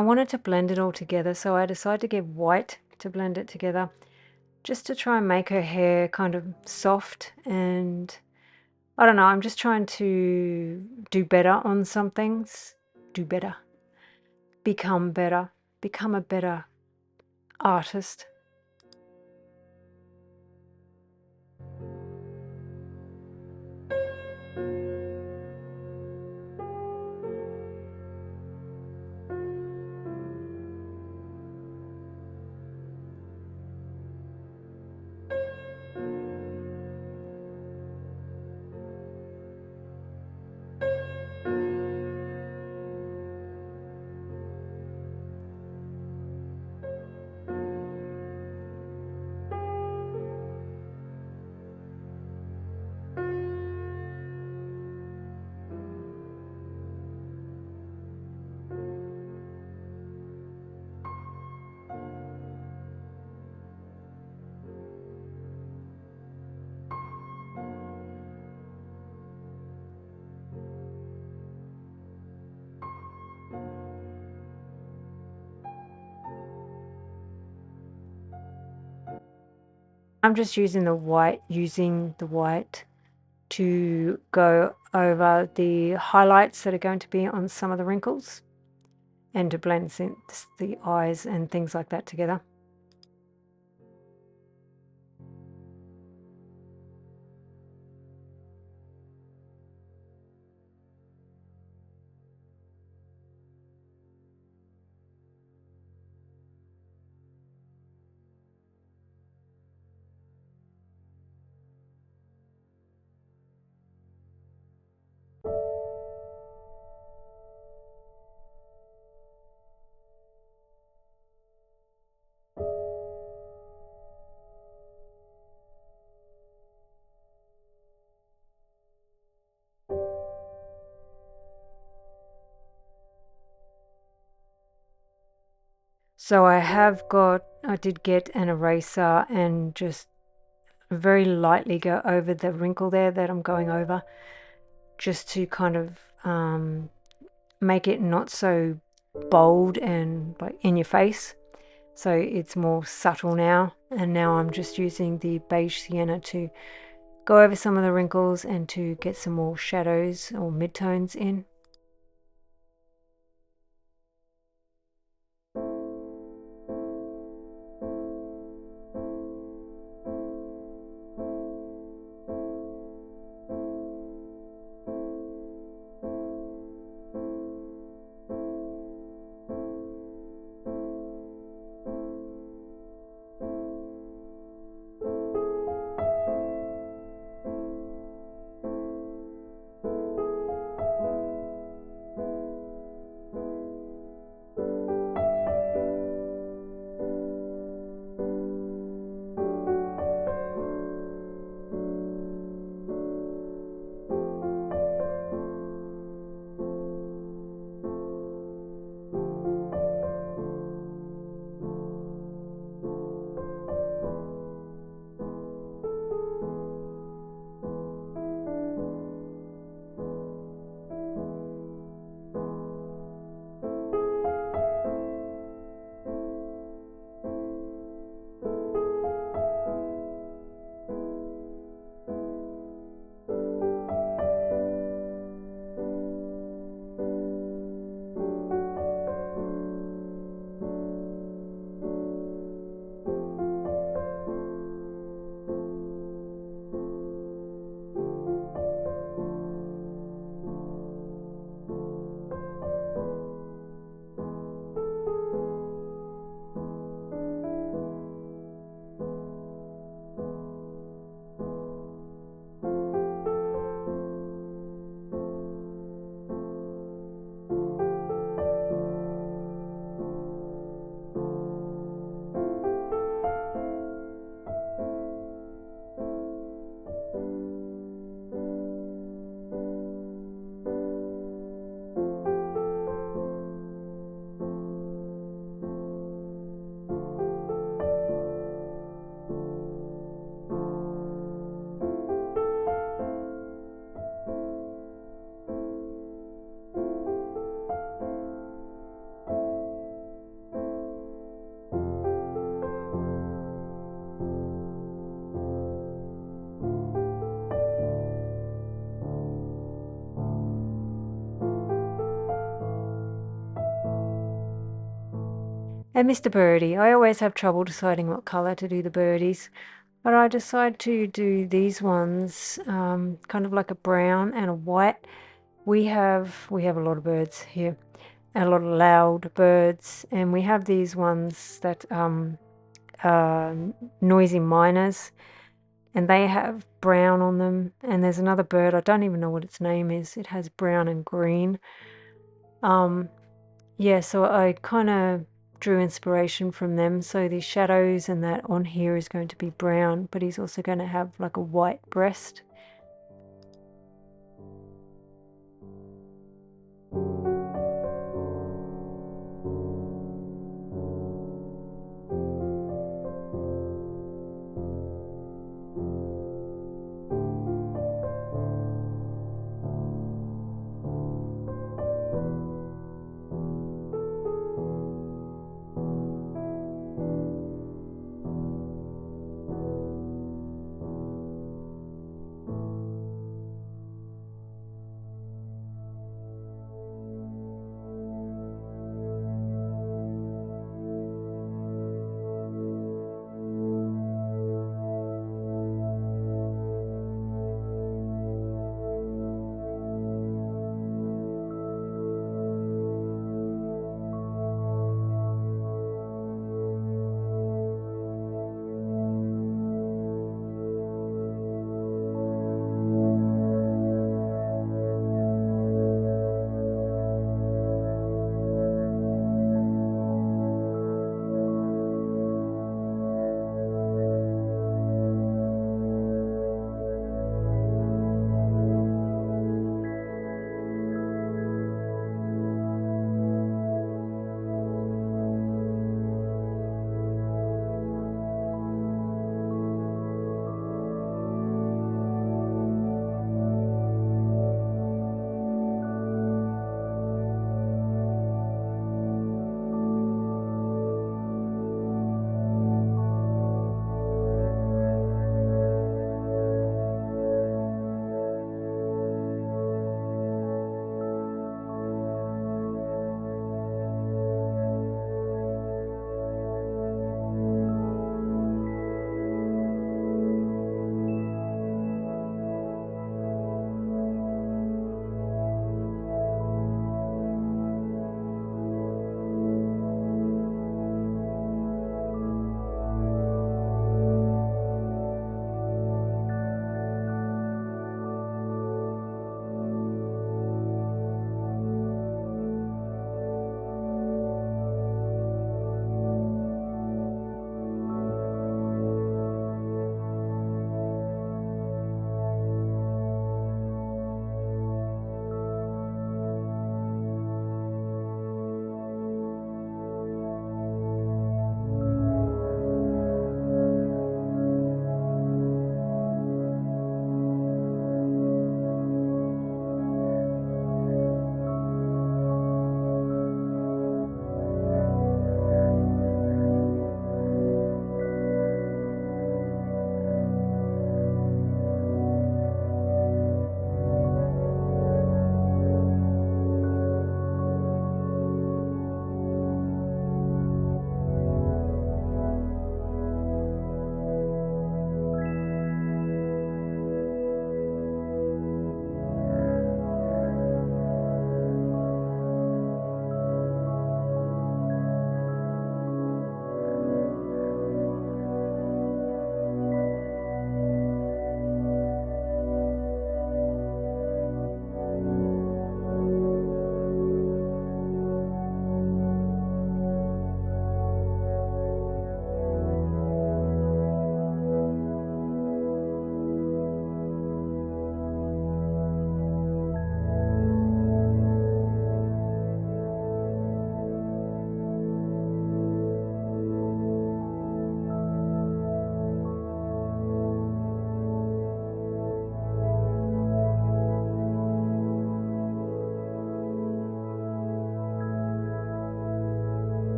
I wanted to blend it all together, so I decided to get white to blend it together, just to try and make her hair kind of soft. And I don't know, I'm just trying to do better on some things. Do better. Become better. Become a better artist. I'm just using the white to go over the highlights that are going to be on some of the wrinkles and to blend the eyes and things like that together. So I did get an eraser and just very lightly go over the wrinkle there that I'm going over, just to kind of make it not so bold and like in your face. So it's more subtle now. And now I'm just using the beige sienna to go over some of the wrinkles and to get some more shadows or midtones in. And Mr. Birdie, I always have trouble deciding what colour to do the birdies, but I decided to do these ones, kind of like a brown and a white. We have a lot of birds here, a lot of loud birds, and we have these ones that noisy miners, and they have brown on them. And there's another bird, I don't even know what its name is. It has brown and green. Yeah, so I kind of drew inspiration from them. So the shadows and that on here is going to be brown, but he's also going to have like a white breast.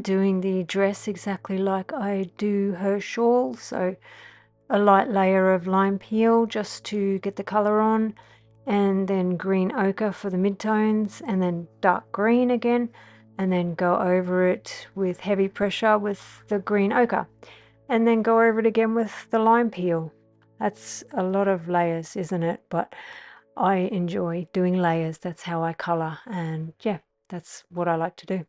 doing the dress exactly like I do her shawl. So a light layer of Limepeel just to get the colour on, and then green ochre for the midtones, and then dark green again, and then go over it with heavy pressure with the green ochre, and then go over it again with the Limepeel. That's a lot of layers, isn't it? But I enjoy doing layers. That's how I colour, and yeah, that's what I like to do.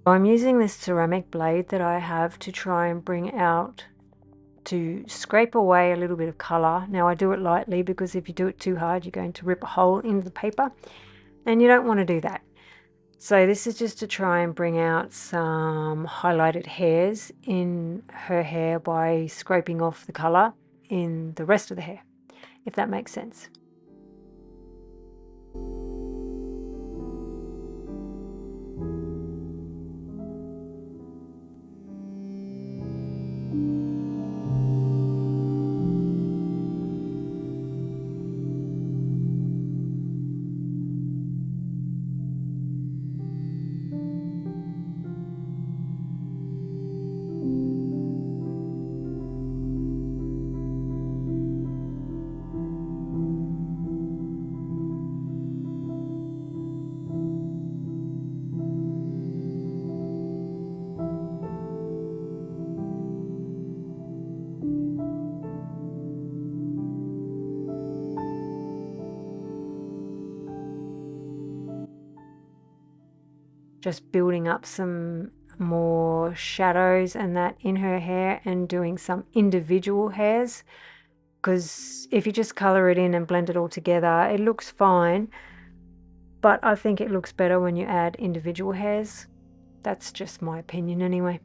I'm using this ceramic blade that I have to try and to scrape away a little bit of colour. Now I do it lightly because if you do it too hard you're going to rip a hole into the paper and you don't want to do that. So this is just to try and bring out some highlighted hairs in her hair by scraping off the colour in the rest of the hair, if that makes sense. Just building up some more shadows and that in her hair and doing some individual hairs, because if you just color it in and blend it all together it looks fine, but I think it looks better when you add individual hairs. That's just my opinion anyway.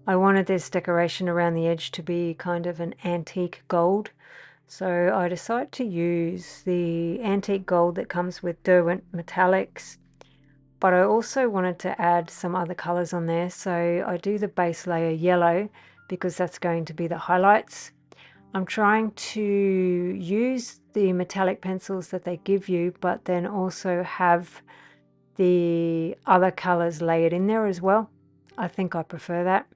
I wanted this decoration around the edge to be kind of an antique gold, so I decided to use the antique gold that comes with Derwent Metallics, but I also wanted to add some other colors on there, so I do the base layer yellow because that's going to be the highlights. I'm trying to use the metallic pencils that they give you, but then also have the other colors layered in there as well. I think I prefer that.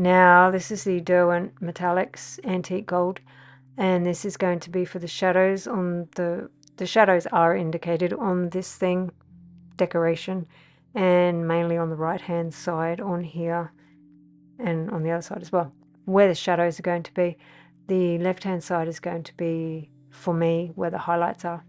Now this is the Derwent Metallics Antique Gold, and this is going to be for the shadows on the shadows are indicated on this thing decoration, and mainly on the right hand side on here and on the other side as well, where the shadows are going to be. The left hand side is going to be for me where the highlights are.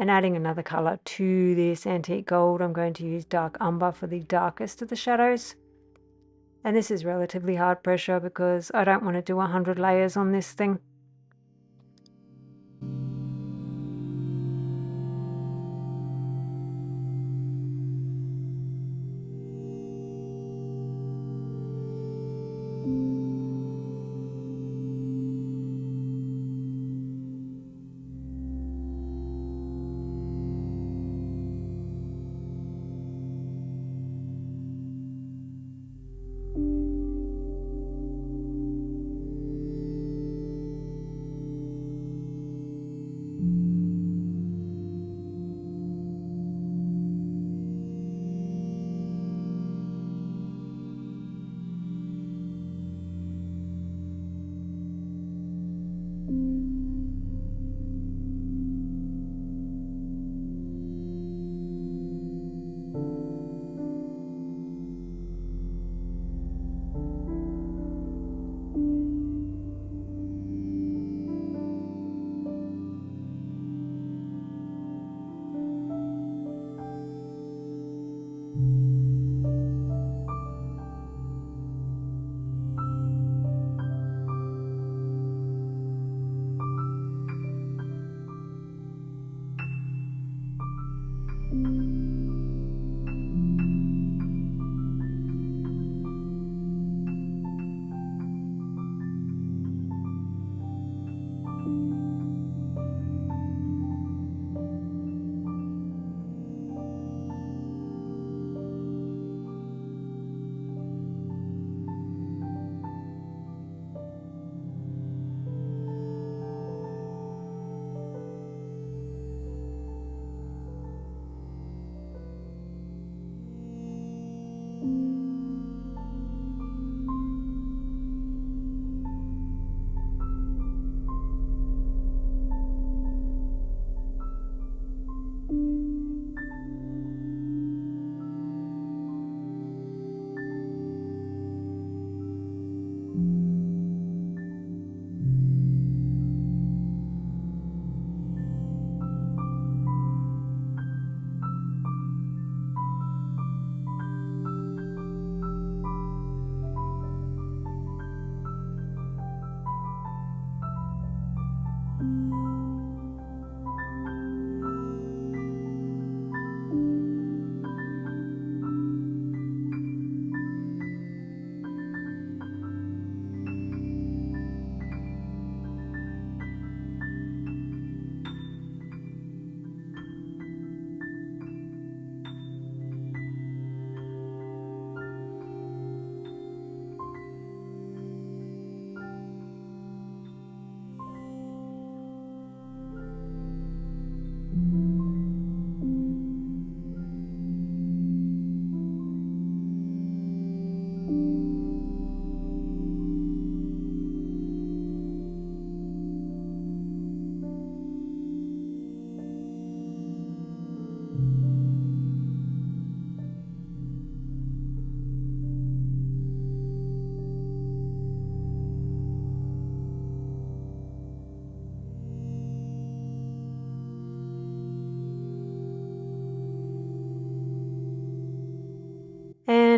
And adding another colour to this antique gold, I'm going to use dark umber for the darkest of the shadows. And this is relatively hard pressure because I don't want to do 100 layers on this thing.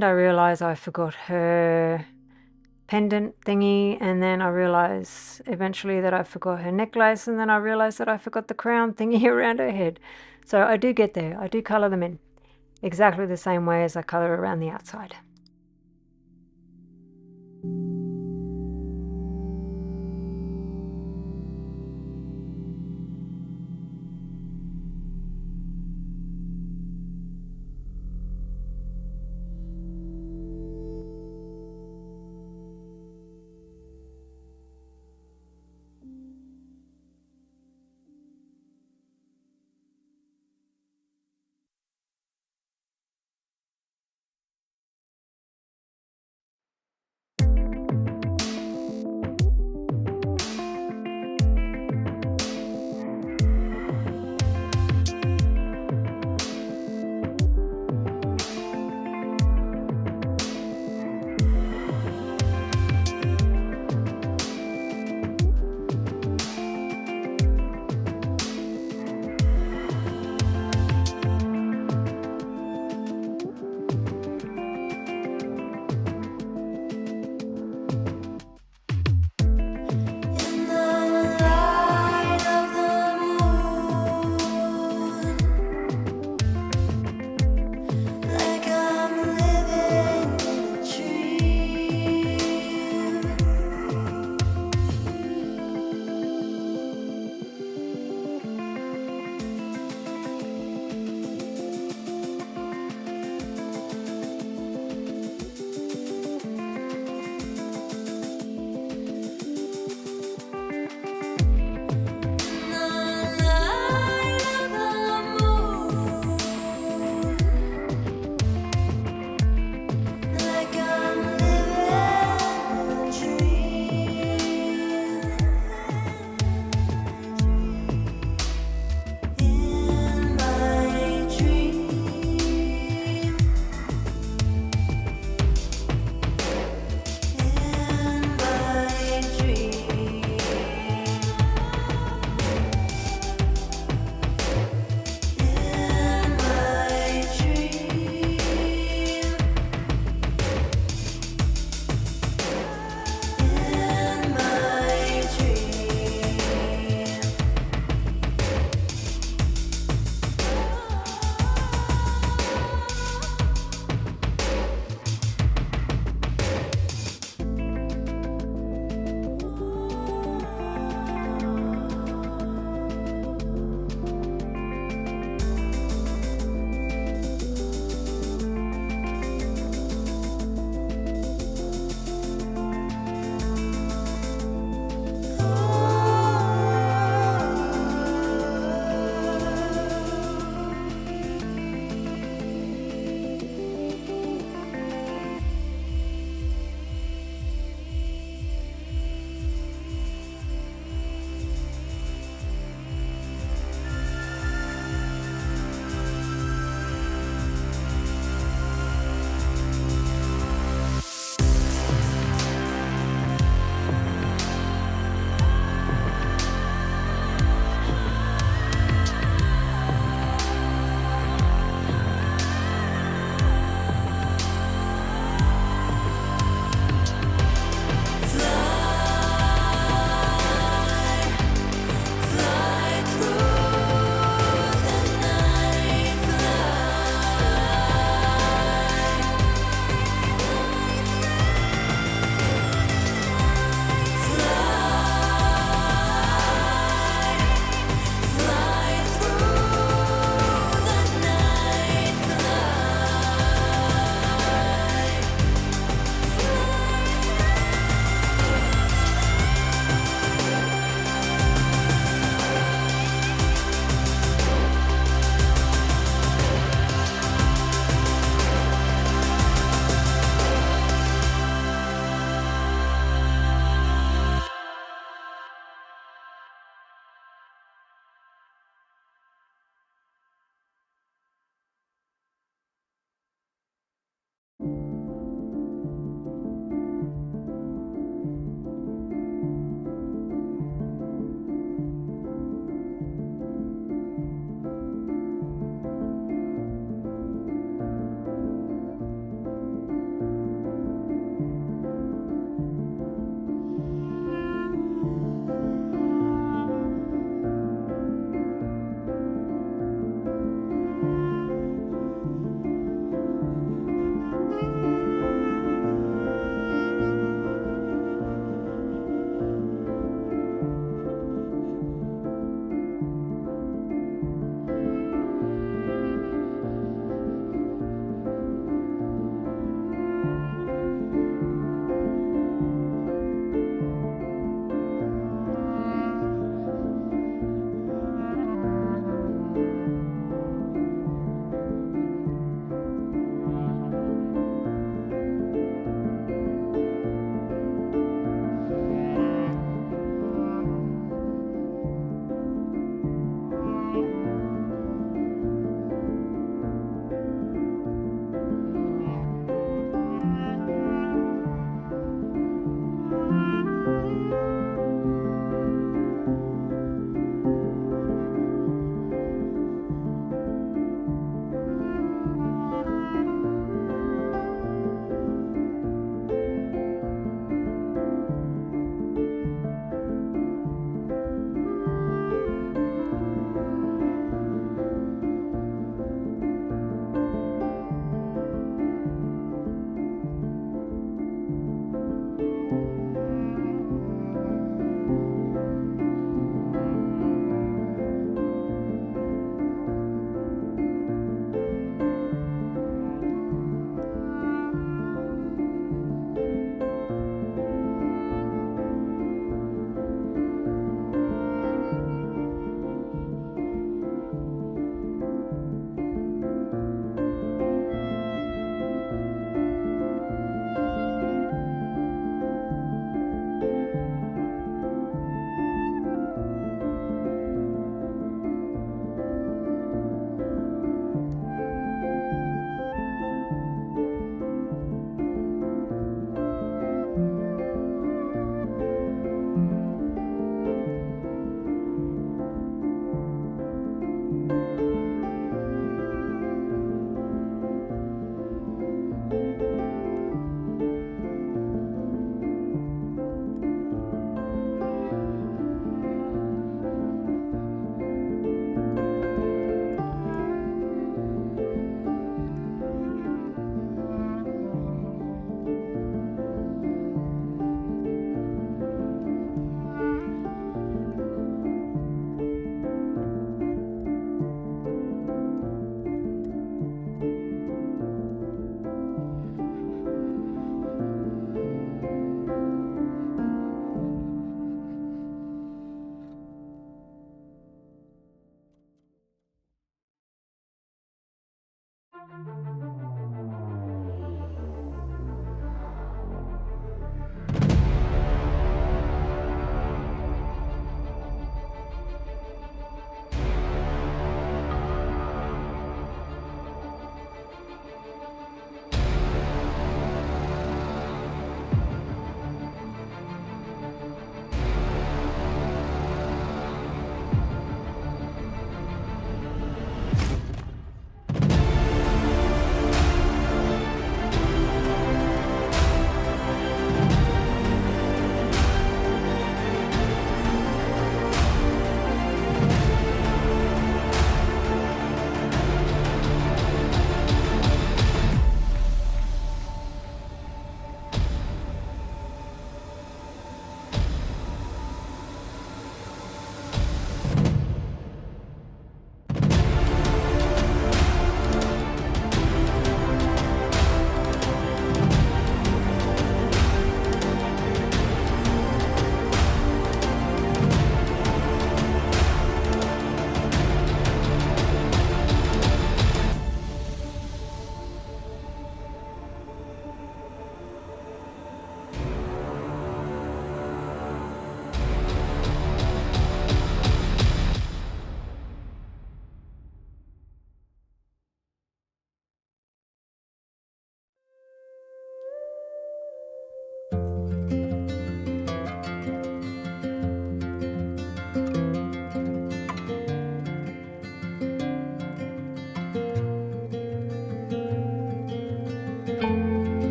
And I realise I forgot her pendant thingy, and then I realise eventually that I forgot her necklace, and then I realise that I forgot the crown thingy around her head. So I do get there. I do colour them in exactly the same way as I colour around the outside.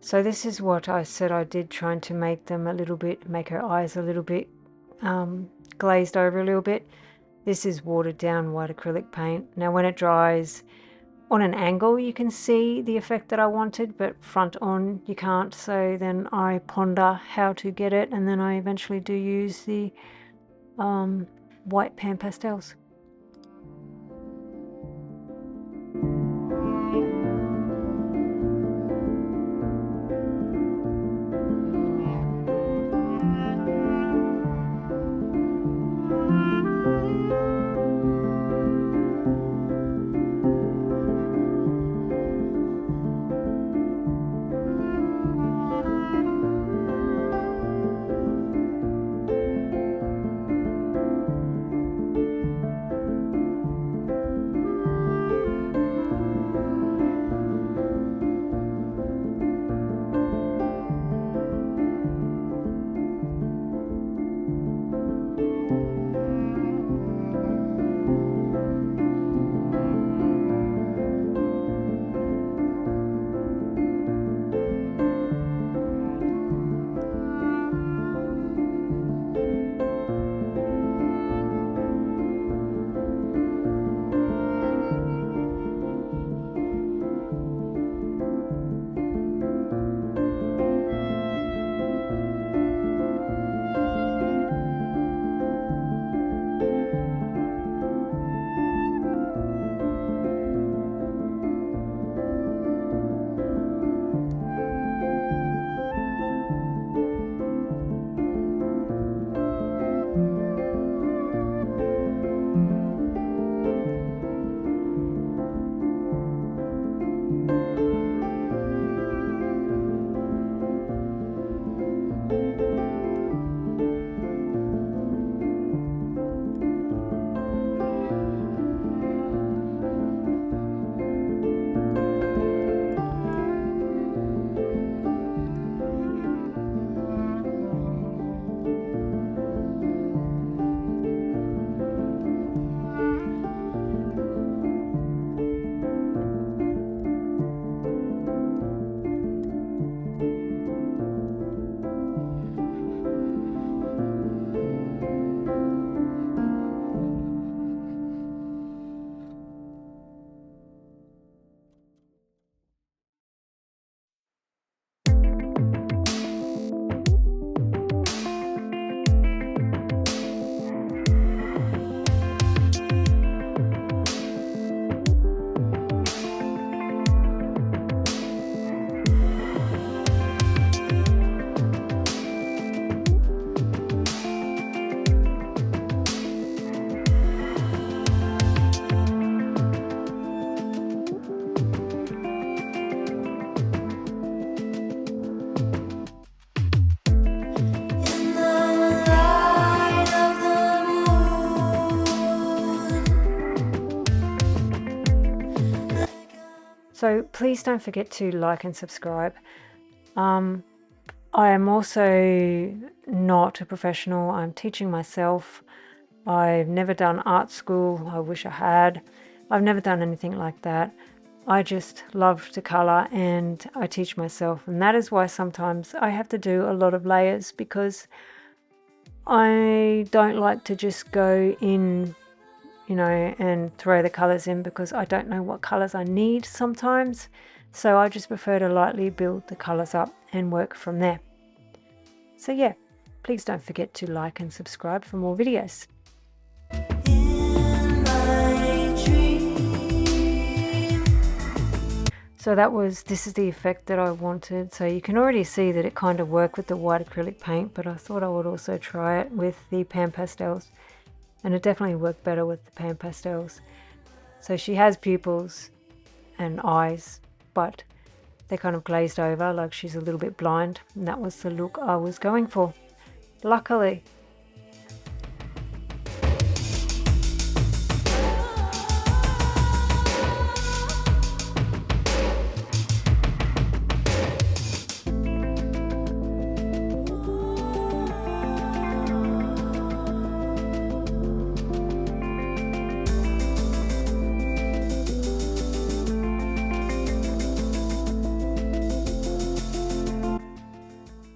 So this is what I said I did, trying to make them a little bit, make her eyes a little bit glazed over a little bit. This is watered down white acrylic paint. Now when it dries on an angle you can see the effect that I wanted, but front on you can't. So then I ponder how to get it, and then I eventually do use the white pan pastels. So please don't forget to like and subscribe. I am also not a professional. I'm teaching myself. I've never done art school. I wish I had. I've never done anything like that. I just love to colour and I teach myself. And that is why sometimes I have to do a lot of layers, because I don't like to just go in, you know, and throw the colours in, because I don't know what colours I need sometimes. So I just prefer to lightly build the colours up and work from there. So yeah, please don't forget to like and subscribe for more videos. So this is the effect that I wanted. So you can already see that it kind of worked with the white acrylic paint, but I thought I would also try it with the pan pastels. And it definitely worked better with the pan pastels. So she has pupils and eyes, but they're kind of glazed over, like she's a little bit blind. And that was the look I was going for, luckily.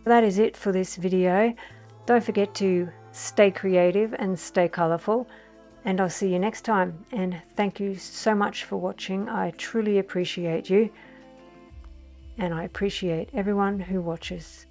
that is it for this video. Don't forget to stay creative and stay colourful, and I'll see you next time. And thank you so much for watching. I truly appreciate you, and I appreciate everyone who watches.